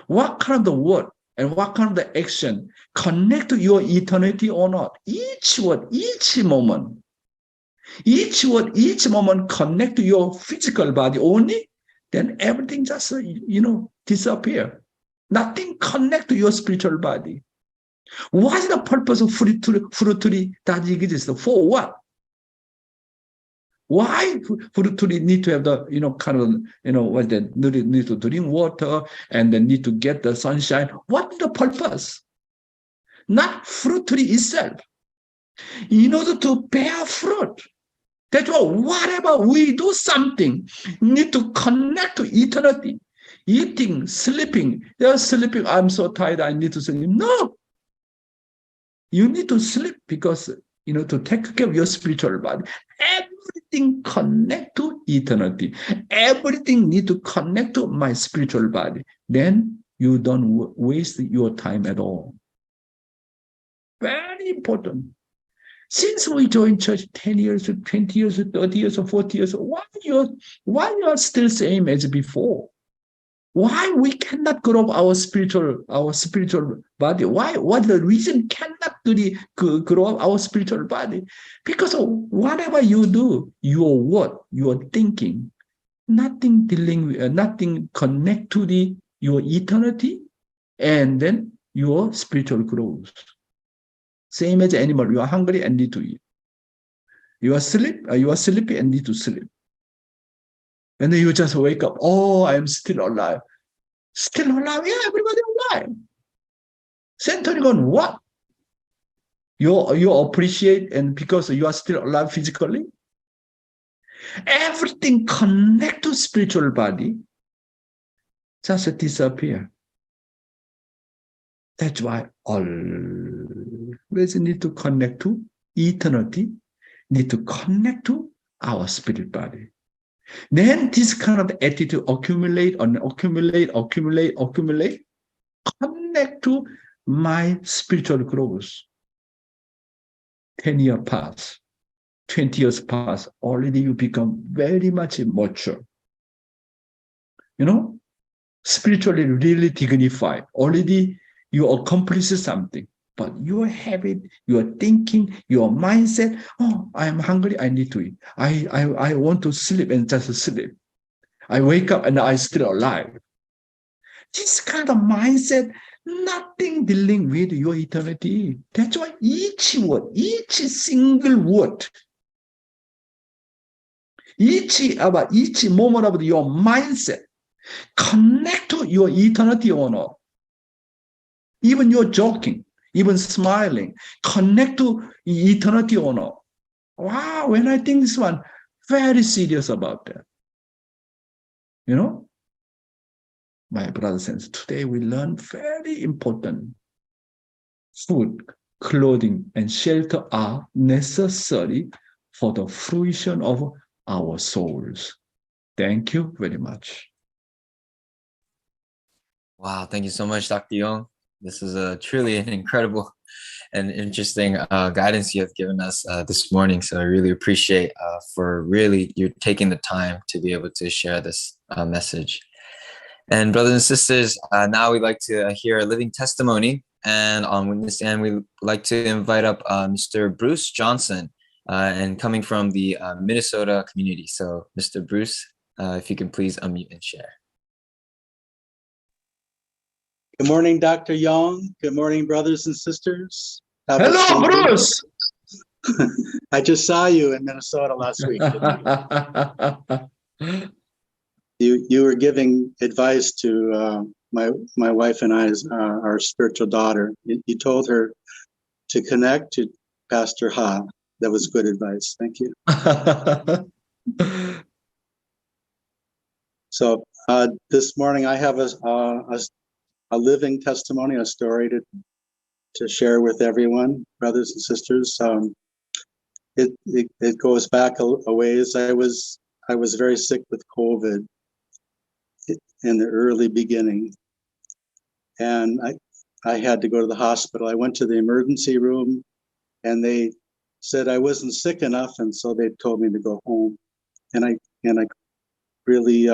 What kind of the word and what kind of the action connect to your eternity or not? Each word, each moment. Each word, each moment connect to your physical body only, then everything just, disappear. Nothing connect to your spiritual body. What is the purpose of fruit tree that exists? For what? Why fruit tree need to have the, need to drink water and then need to get the sunshine? What is the purpose? Not fruit tree itself. In order to bear fruit. That's why whatever we do something, need to connect to eternity. Eating, sleeping. They're sleeping, I'm so tired, I need to sleep. No. You need to sleep because, to take care of your spiritual body. Everything connect to eternity. Everything need to connect to my spiritual body. Then you don't waste your time at all. Very important. Since we joined church 10 years, 20 years, 30 years, or 40 years, why you are still same as before? Why we cannot grow our spiritual body? Why? What the reason cannot grow our spiritual body? Because of whatever you do, your word, your thinking, nothing dealing with, nothing connect to your eternity, and then your spiritual growth. Same as animal, you are hungry and need to eat. You are sleepy and need to sleep. And then you just wake up. Oh, I am still alive. Still alive? Yeah, everybody alive. Centering on what? You appreciate and because you are still alive physically. Everything connect to spiritual body just disappear. That's why always need to connect to eternity, need to connect to our spirit body. Then this kind of attitude accumulate, connect to my spiritual growth. 10 years pass, 20 years pass, already you become very much mature. Spiritually really dignified. Already you accomplish something, but your habit, your thinking, your mindset, oh, I am hungry, I need to eat. I want to sleep and just sleep. I wake up and I'm still alive. This kind of mindset, nothing dealing with your eternity. That's why each word, each single word, each moment of your mindset connect to your eternity or not. Even you're joking, even smiling, connect to eternity or not. Wow, when I think this one, very serious about that. My brothers and sisters, today we learn very important. Food, clothing, and shelter are necessary for the fruition of our souls. Thank you very much. Wow, thank you so much, Dr. Yong. This is truly an incredible and interesting guidance you have given us this morning. So I really appreciate for really you taking the time to be able to share this message. And brothers and sisters, now we'd like to hear a living testimony. And on Witness Stand, we'd like to invite up Mr. Bruce Johnson, and coming from the Minnesota community. So Mr. Bruce, if you can please unmute and share. Good morning, Dr. Yong. Good morning, brothers and sisters. Hello, Bruce. I just saw you in Minnesota last week. You were giving advice to my wife and I, our spiritual daughter. You told her to connect to Pastor Ha. That was good advice. Thank you. So this morning I have a living testimony, a story to share with everyone, brothers and sisters. It goes back a ways. I was very sick with COVID in the early beginning, and I had to go to the hospital. I went to the emergency room, and they said I wasn't sick enough, and so they told me to go home. And I really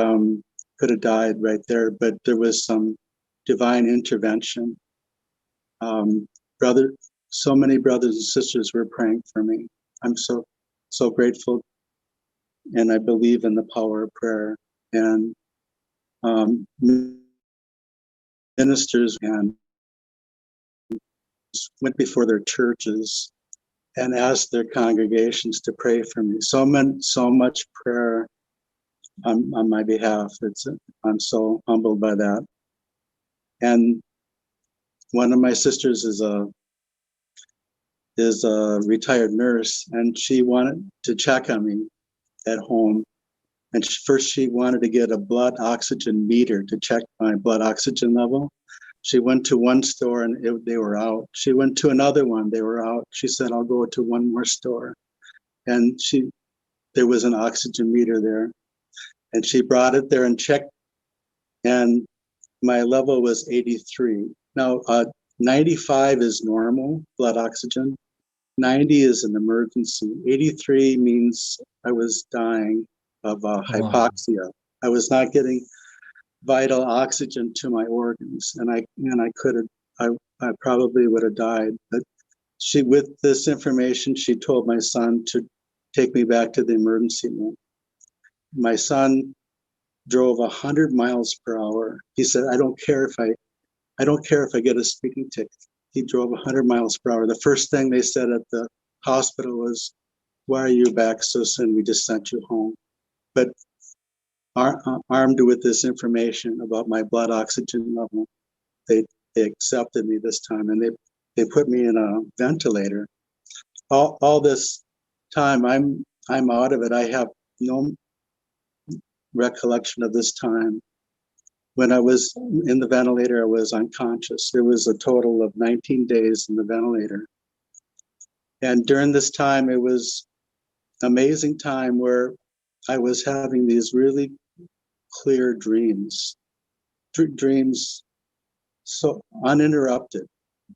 could have died right there, but there was some divine intervention. So many brothers and sisters were praying for me. I'm so grateful, and I believe in the power of prayer. And ministers and went before their churches and asked their congregations to pray for me. So much prayer on my behalf. I'm so humbled by that. And one of my sisters is a retired nurse, and she wanted to check on me at home. And first she wanted to get a blood oxygen meter to check my blood oxygen level. She went to one store and they were out. She went to another one, they were out. She said, I'll go to one more store. And there was an oxygen meter there. And she brought it there and checked, and my level was 83. Now, 95 is normal blood oxygen. 90 is an emergency. 83 means I was dying of hypoxia. Wow. I was not getting vital oxygen to my organs, and I probably would have died. But with this information, she told my son to take me back to the emergency room. My son drove 100 miles per hour. He said, I don't care if I get a speeding ticket. He drove 100 miles per hour. The first thing they said at the hospital was, why are you back so soon? We just sent you home. But armed with this information about my blood oxygen level, they accepted me this time, and they put me in a ventilator. All this time, I'm out of it. I have no recollection of this time. When I was in the ventilator, I was unconscious. It was a total of 19 days in the ventilator. And during this time, it was an amazing time where I was having these really clear dreams, dreams so uninterrupted,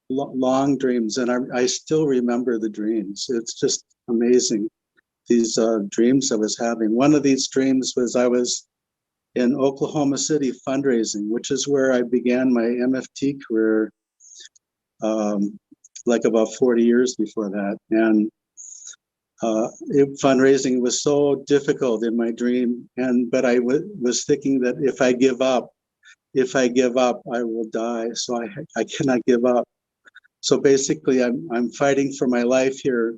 long dreams, and I still remember the dreams. It's just amazing, these dreams I was having. One of these dreams was I was in Oklahoma City fundraising, which is where I began my MFT career, like about 40 years before that. And fundraising was so difficult in my dream, but I was thinking that if I give up, I will die. So I cannot give up. So basically, I'm fighting for my life here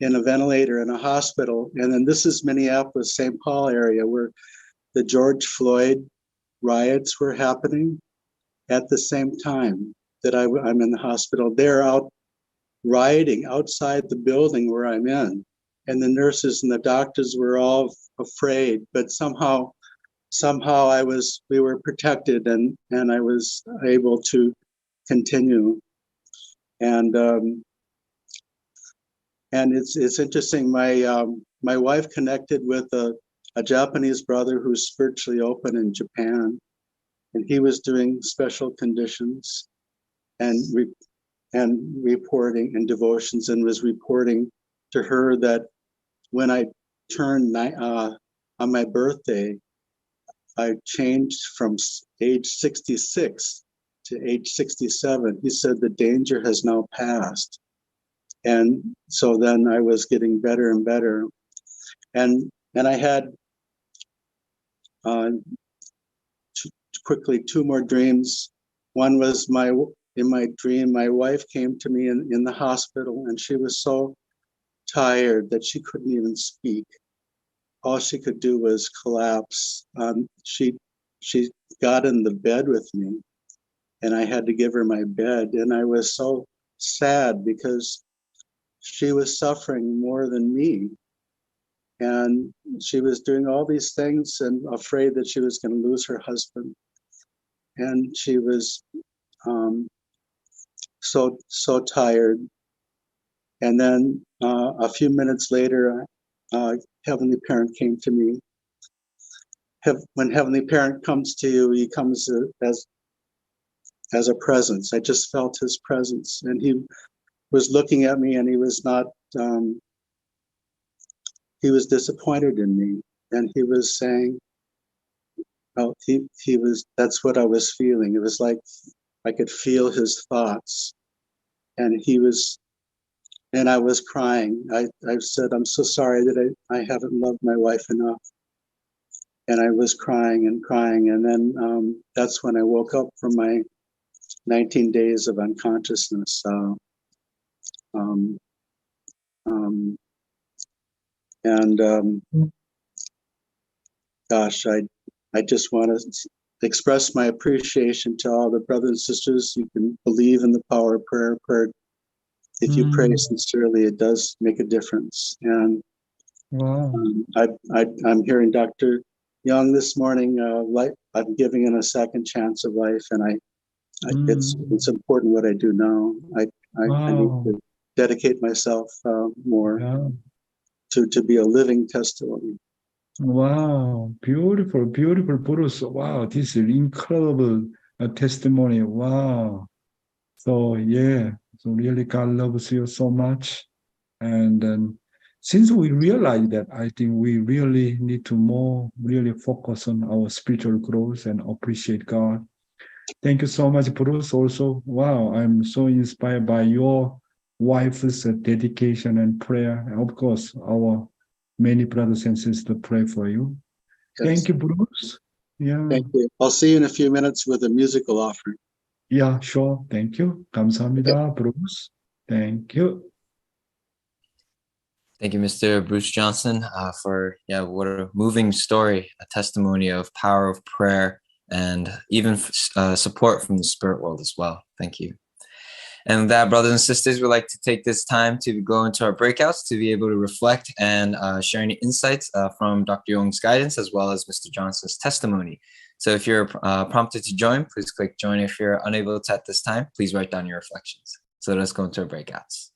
in a ventilator in a hospital. And then this is Minneapolis, St. Paul area, where the George Floyd riots were happening at the same time that I'm in the hospital. They're out rioting outside the building where I'm in. And the nurses and the doctors were all afraid, but somehow we were protected, and I was able to continue. And it's interesting. My wife connected with a Japanese brother who's spiritually open in Japan, and he was doing special conditions and reporting and devotions, and was reporting to her that when I turned on my birthday, I changed from age 66 to age 67. He said the danger has now passed. And so then I was getting better and better. And I had two more dreams. One was in my dream, my wife came to me in the hospital, and she was so tired that she couldn't even speak. All she could do was collapse. She got in the bed with me, and I had to give her my bed. And I was so sad because she was suffering more than me. And she was doing all these things and afraid that she was going to lose her husband. And she was so tired. And then a few minutes later, Heavenly Parent came to me. When Heavenly Parent comes to you, he comes as a presence. I just felt his presence, and he was looking at me, and he was not. He was disappointed in me, and he was saying, "Oh, he was." That's what I was feeling. It was like I could feel his thoughts, and he was. And I was crying. I said, "I'm so sorry that I haven't loved my wife enough." And I was crying and crying. And then that's when I woke up from my 19 days of unconsciousness. Gosh, I just want to express my appreciation to all the brothers and sisters who can believe in the power of prayer. If you pray sincerely, it does make a difference. And Wow. I'm hearing Dr. Yong this morning. I'm giving him a second chance of life, and it's important what I do now. I need to dedicate myself more to be a living testimony. Wow, beautiful, beautiful, Bruce. Wow, this is incredible testimony. Wow. So yeah, so really God loves you so much. And since we realize that, I think we really need to more really focus on our spiritual growth and appreciate God. Thank you so much, Bruce. Also, wow, I'm so inspired by your wife's dedication and prayer. And of course, our many brothers and sisters pray for you. Yes. Thank you, Bruce. Yeah. Thank you. I'll see you in a few minutes with a musical offering. Yeah, sure. Thank you. 감사합니다, Bruce. Thank you. Thank you, Mr. Bruce Johnson, for what a moving story, a testimony of power of prayer, and even support from the spirit world as well. Thank you. And with that, brothers and sisters, we'd like to take this time to go into our breakouts to be able to reflect and share any insights from Dr. Yong's guidance, as well as Mr. Johnson's testimony. So if you're prompted to join, please click join. If you're unable to at this time, please write down your reflections. So let's go into our breakouts.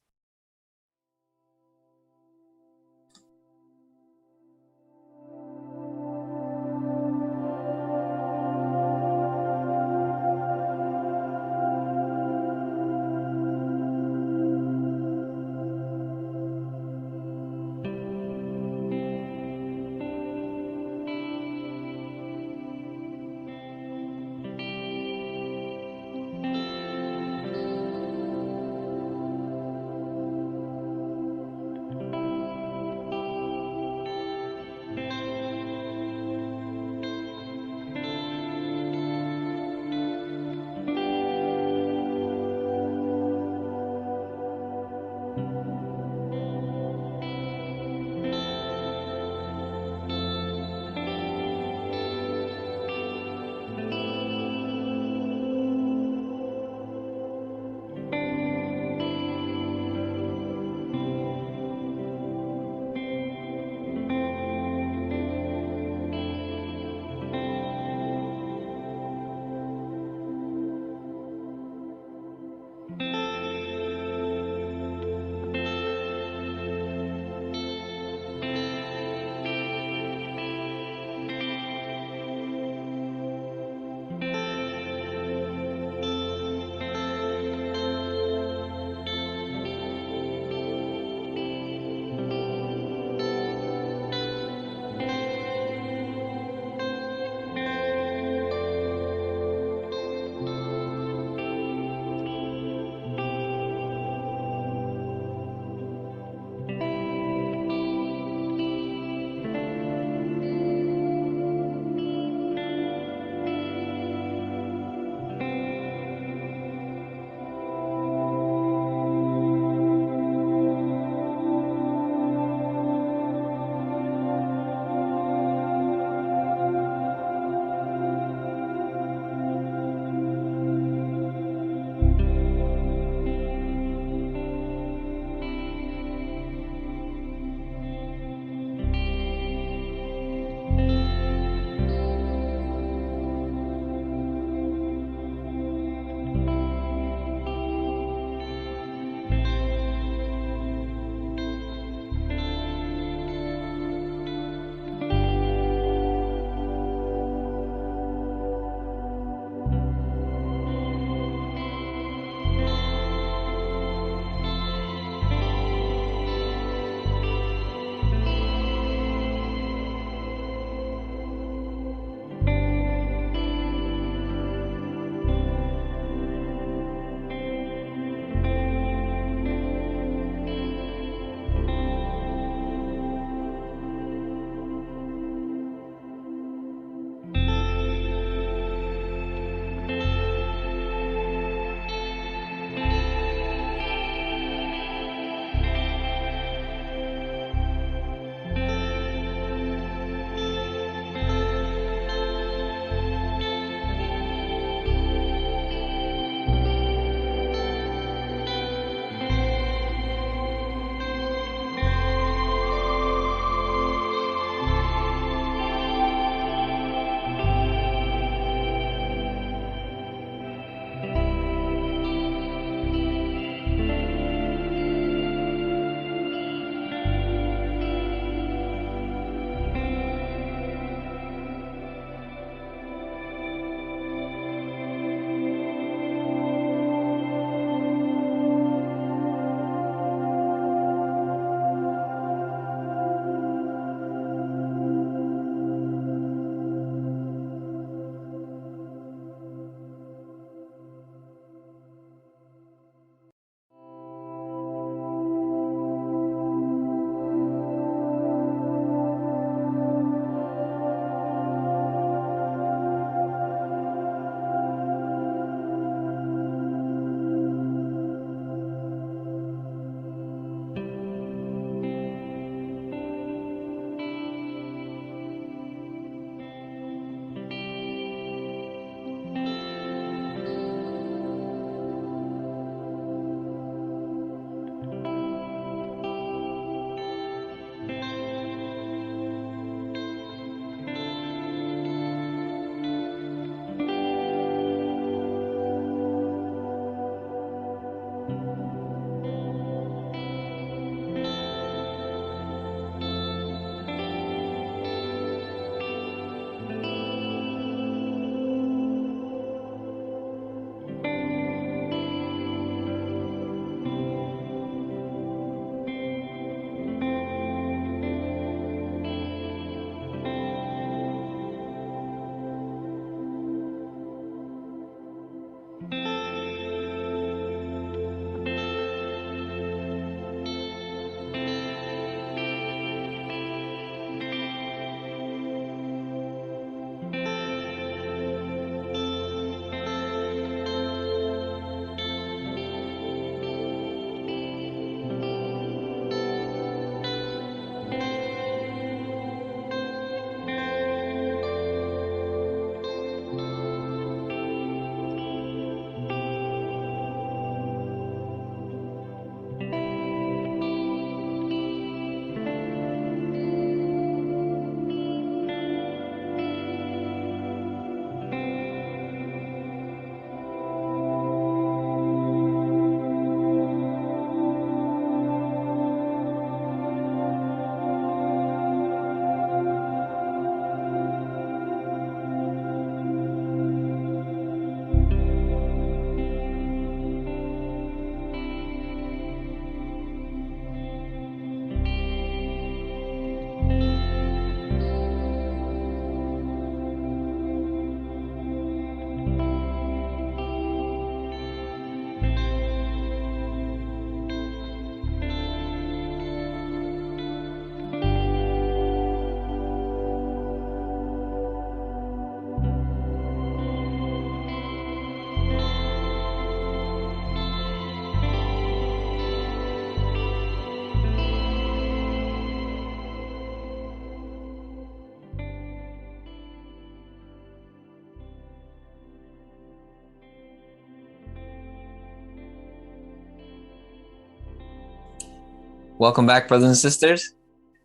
Welcome back, brothers and sisters.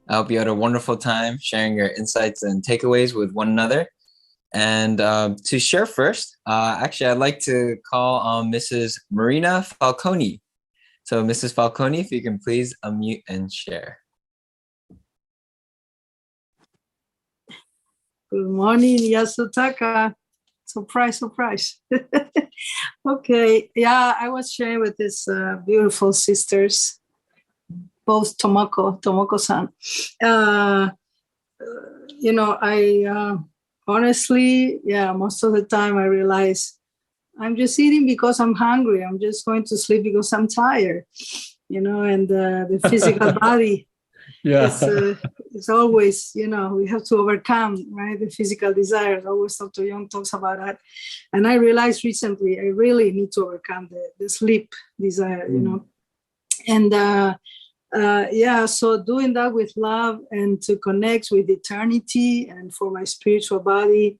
I hope you had a wonderful time sharing your insights and takeaways with one another. And to share first, actually, I'd like to call on Mrs. Marina Falconi. So, Mrs. Falconi, if you can please unmute and share. Good morning, Yasutaka. Surprise, surprise. Okay, yeah, I was sharing with these beautiful sisters, both Tomoko-san. I honestly, most of the time I realize I'm just eating because I'm hungry. I'm just going to sleep because I'm tired, and the physical body. Yeah. It's always, we have to overcome, right? The physical desires. Always Dr. Yong talks about that. And I realized recently, I really need to overcome the sleep desire, And so doing that with love and to connect with eternity and for my spiritual body,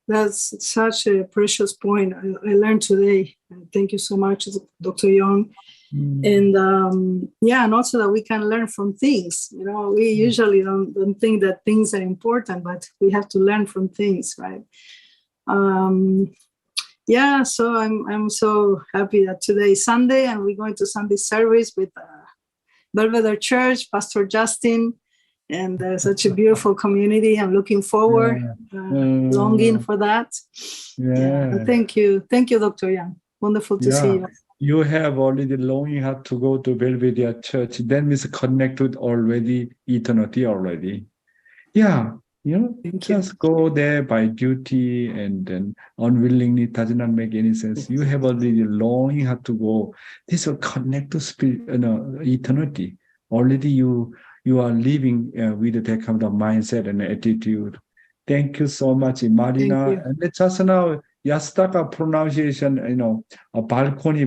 that's such a precious point I learned today. And thank you so much, Dr. Yong. And and also that we can learn from things. We usually don't think that things are important, but we have to learn from things, right? So I'm so happy that today is Sunday and we're going to Sunday service with Belvedere Church, Pastor Justin, and such a beautiful community. I'm looking forward, longing for that. Thank you, Dr. Yang. Wonderful to see you. You have already longing heart to go to Belvedere Church. That means connected already, eternity already. Just go there by duty and then unwillingly does not make any sense. You have already longing heart to go. This will connect to spirit, eternity. Already you are living with that kind of mindset and attitude. Thank you so much, Marina. And just now, Yasutaka pronunciation, a balcony.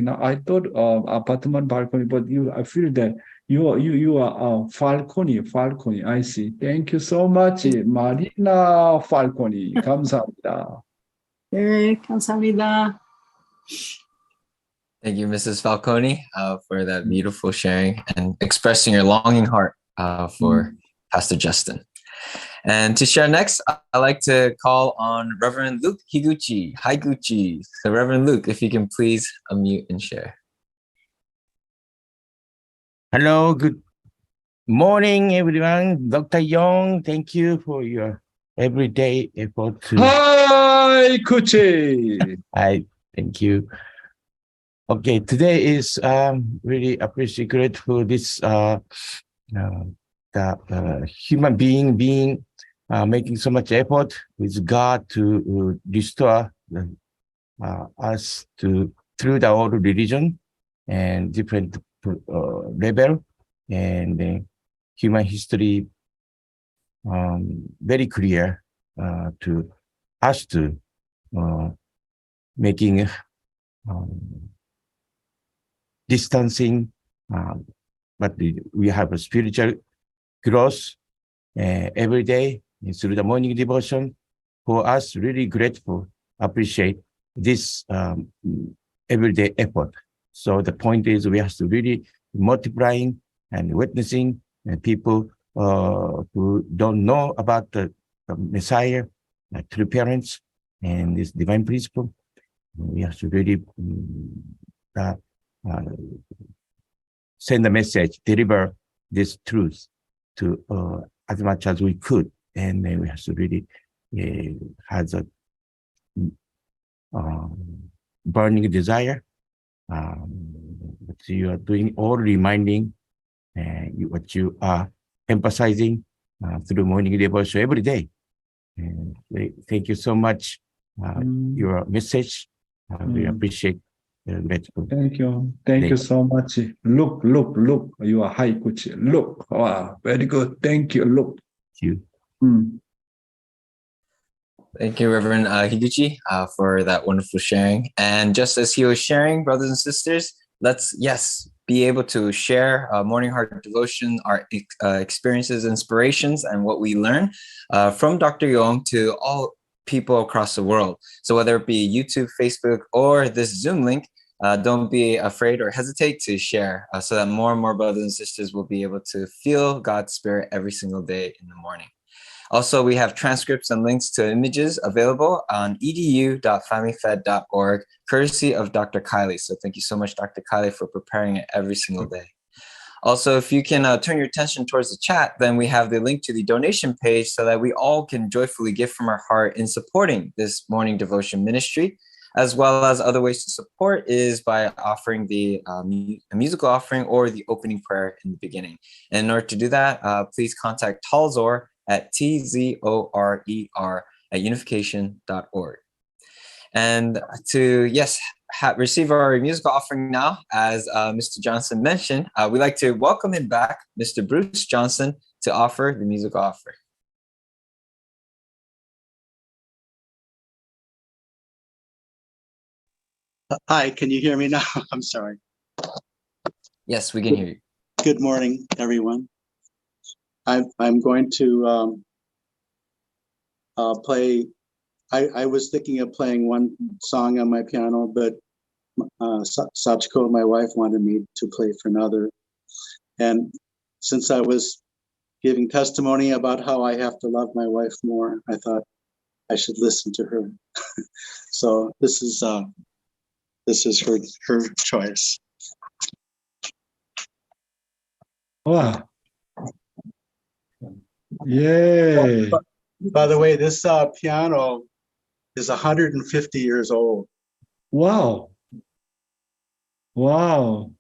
Now I thought apartment balcony, but I feel that you are Falconi. I see. Thank you so much, Marina Falconi. 감사합니다. 감사합니다. Thank you, Mrs. Falconi, for that beautiful sharing and expressing your longing heart for Pastor Justin. And to share next, I'd like to call on Reverend Luke Higuchi. Hi, Gucci. So Reverend Luke, if you can please unmute and share. Hello, good morning, everyone. Dr. Yong, thank you for your everyday effort to... Hi, Gucci. Hi, thank you. Okay, today is really appreciate grateful this human being making so much effort with God to restore us through the old religion and different level and human history very clear to us to making distancing, but we have a spiritual growth every day through the morning devotion. For us, really grateful, appreciate this everyday effort. So the point is we have to really multiplying and witnessing people who don't know about the Messiah, like true parents and this divine principle. We have to really send a message, deliver this truth to as much as we could, and then we have to really have a burning desire. What you are doing, all reminding, what you are emphasizing through morning devotion every day. And thank you so much. Your message, we appreciate. Grateful. Thank you. Thank you so much. Look. You are high, Gucci. Look. Wow, very good. Thank you. Look. Thank you. Thank you, Reverend Higuchi, for that wonderful sharing. And just as he was sharing, brothers and sisters, let's, be able to share Morning Heart Devotion, our experiences, inspirations, and what we learn from Dr. Yong to all people across the world. So whether it be YouTube, Facebook, or this Zoom link, don't be afraid or hesitate to share so that more and more brothers and sisters will be able to feel God's Spirit every single day in the morning. Also, we have transcripts and links to images available on edu.familyfed.org, courtesy of Dr. Kylie. So thank you so much, Dr. Kylie, for preparing it every single day. Also, if you can turn your attention towards the chat, then we have the link to the donation page so that we all can joyfully give from our heart in supporting this morning devotion ministry, as well as other ways to support is by offering the a musical offering or the opening prayer in the beginning. And in order to do that, please contact Talzor at TZORER@unification.org. And to, receive our musical offering now, as Mr. Johnson mentioned, we'd like to welcome him back, Mr. Bruce Johnson, to offer the musical offering. Hi, can you hear me now? I'm sorry. Yes, we can hear you. Good morning, everyone. I'm going to play. I was thinking of playing one song on my piano, but Sachiko, my wife, wanted me to play for another. And since I was giving testimony about how I have to love my wife more, I thought I should listen to her. So this is her choice. Wow. Yay. By the way, this piano is 150 years old. Wow. Wow.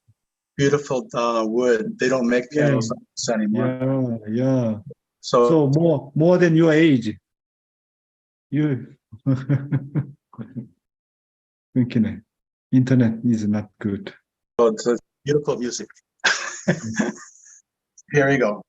Beautiful wood. They don't make pianos like this anymore. Yeah. So more than your age. You thinking internet is not good. So it's beautiful music. Here we go.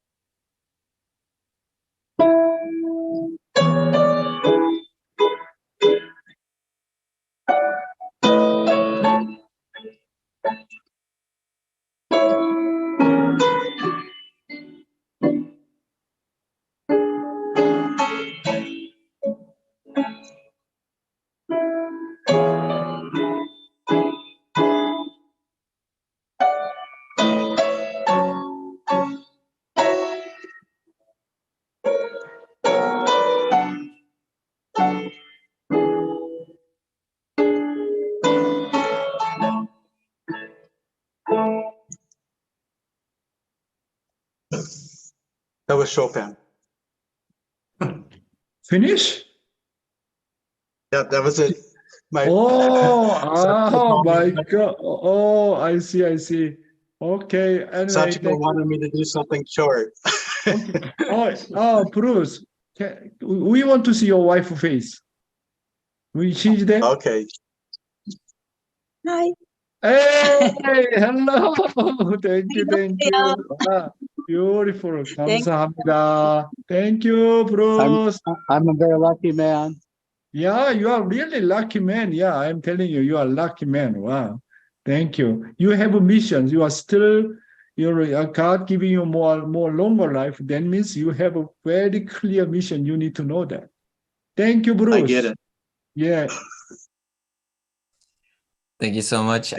That was Chopin. Finish? Yeah, that was it. Oh my God. Oh, I see. Okay. Anyway, Sachiko wanted me to do something short. Okay. Bruce, we want to see your wife's face. She's there? Okay. Hi. Hey, hello. Thank you. Beautiful. 감사합니다. Thank you, Bruce. I'm a very lucky man. Yeah, you are really lucky man. Yeah, I'm telling you, you are lucky man. Wow. Thank you. You have a mission. You are still, God giving you more longer life. That means you have a very clear mission. You need to know that. Thank you, Bruce. I get it. Yeah. Thank you so much,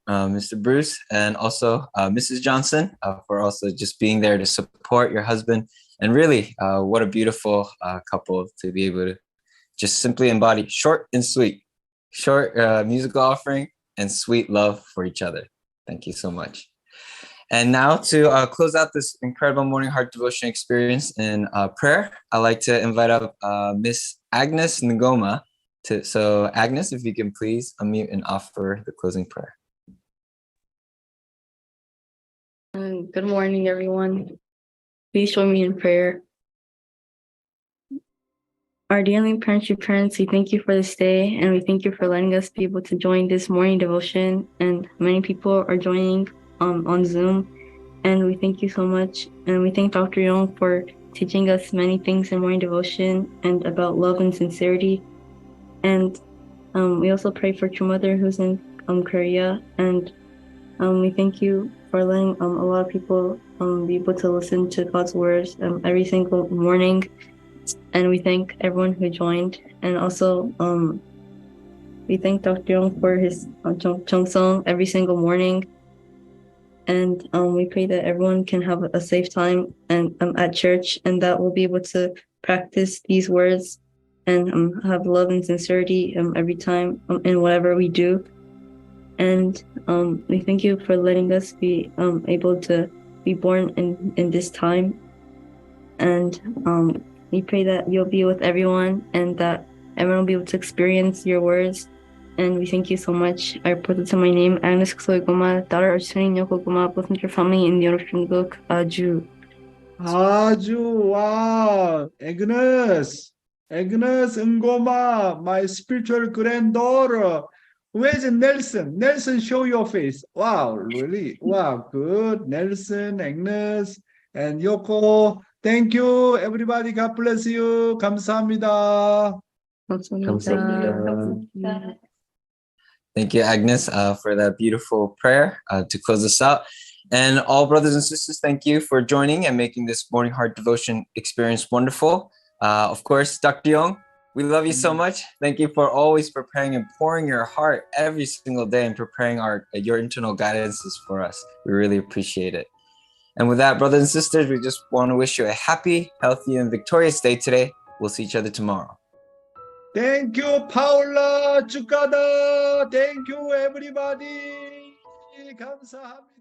Mr. Bruce, and also Mrs. Johnson, for also just being there to support your husband. And really, what a beautiful couple to be able to just simply embody short and sweet, short musical offering and sweet love for each other. Thank you so much. And now to close out this incredible morning heart devotion experience in prayer, I'd like to invite up Miss Agnes Ngoma. So Agnes, if you can please unmute and offer the closing prayer. Good morning, everyone. Please join me in prayer. Our dearly parents, we thank you for this day, and we thank you for letting us be able to join this morning devotion. And many people are joining on Zoom, and we thank you so much. And we thank Dr. Yong for teaching us many things in morning devotion and about love and sincerity. And we also pray for True Mother who's in Korea, and we thank you for letting a lot of people be able to listen to God's words every single morning. And we thank everyone who joined. And also We thank Dr. Yong for his Song every single morning. And we pray that everyone can have a safe time and at church, and that we'll be able to practice these words and have love and sincerity every time in whatever we do. And we thank you for letting us be able to be born in this time. And we pray that you'll be with everyone and that everyone will be able to experience your words. And we thank you so much. I put it in my name, Agnes Ksoigoma, daughter of Sunin Yokogoma, both with your family in the Yorshunguk, Ju. 아주 wow, Agnes, Agnes Ngoma, my spiritual granddaughter. Where's Nelson? Nelson, show your face. Wow, really? Wow, good. Nelson, Agnes, and Yoko. Thank you, everybody. God bless you. 감사합니다. 감사합니다. Thank you, Agnes, for that beautiful prayer to close us out. And all brothers and sisters, thank you for joining and making this morning heart devotion experience wonderful. Of course, Dr. Yong, we love you so much. Thank you for always preparing and pouring your heart every single day and preparing your internal guidances for us. We really appreciate it. And with that, brothers and sisters, we just want to wish you a happy, healthy, and victorious day today. We'll see each other tomorrow. Thank you, Paula, 축하다. Thank you, everybody. 감사합니다.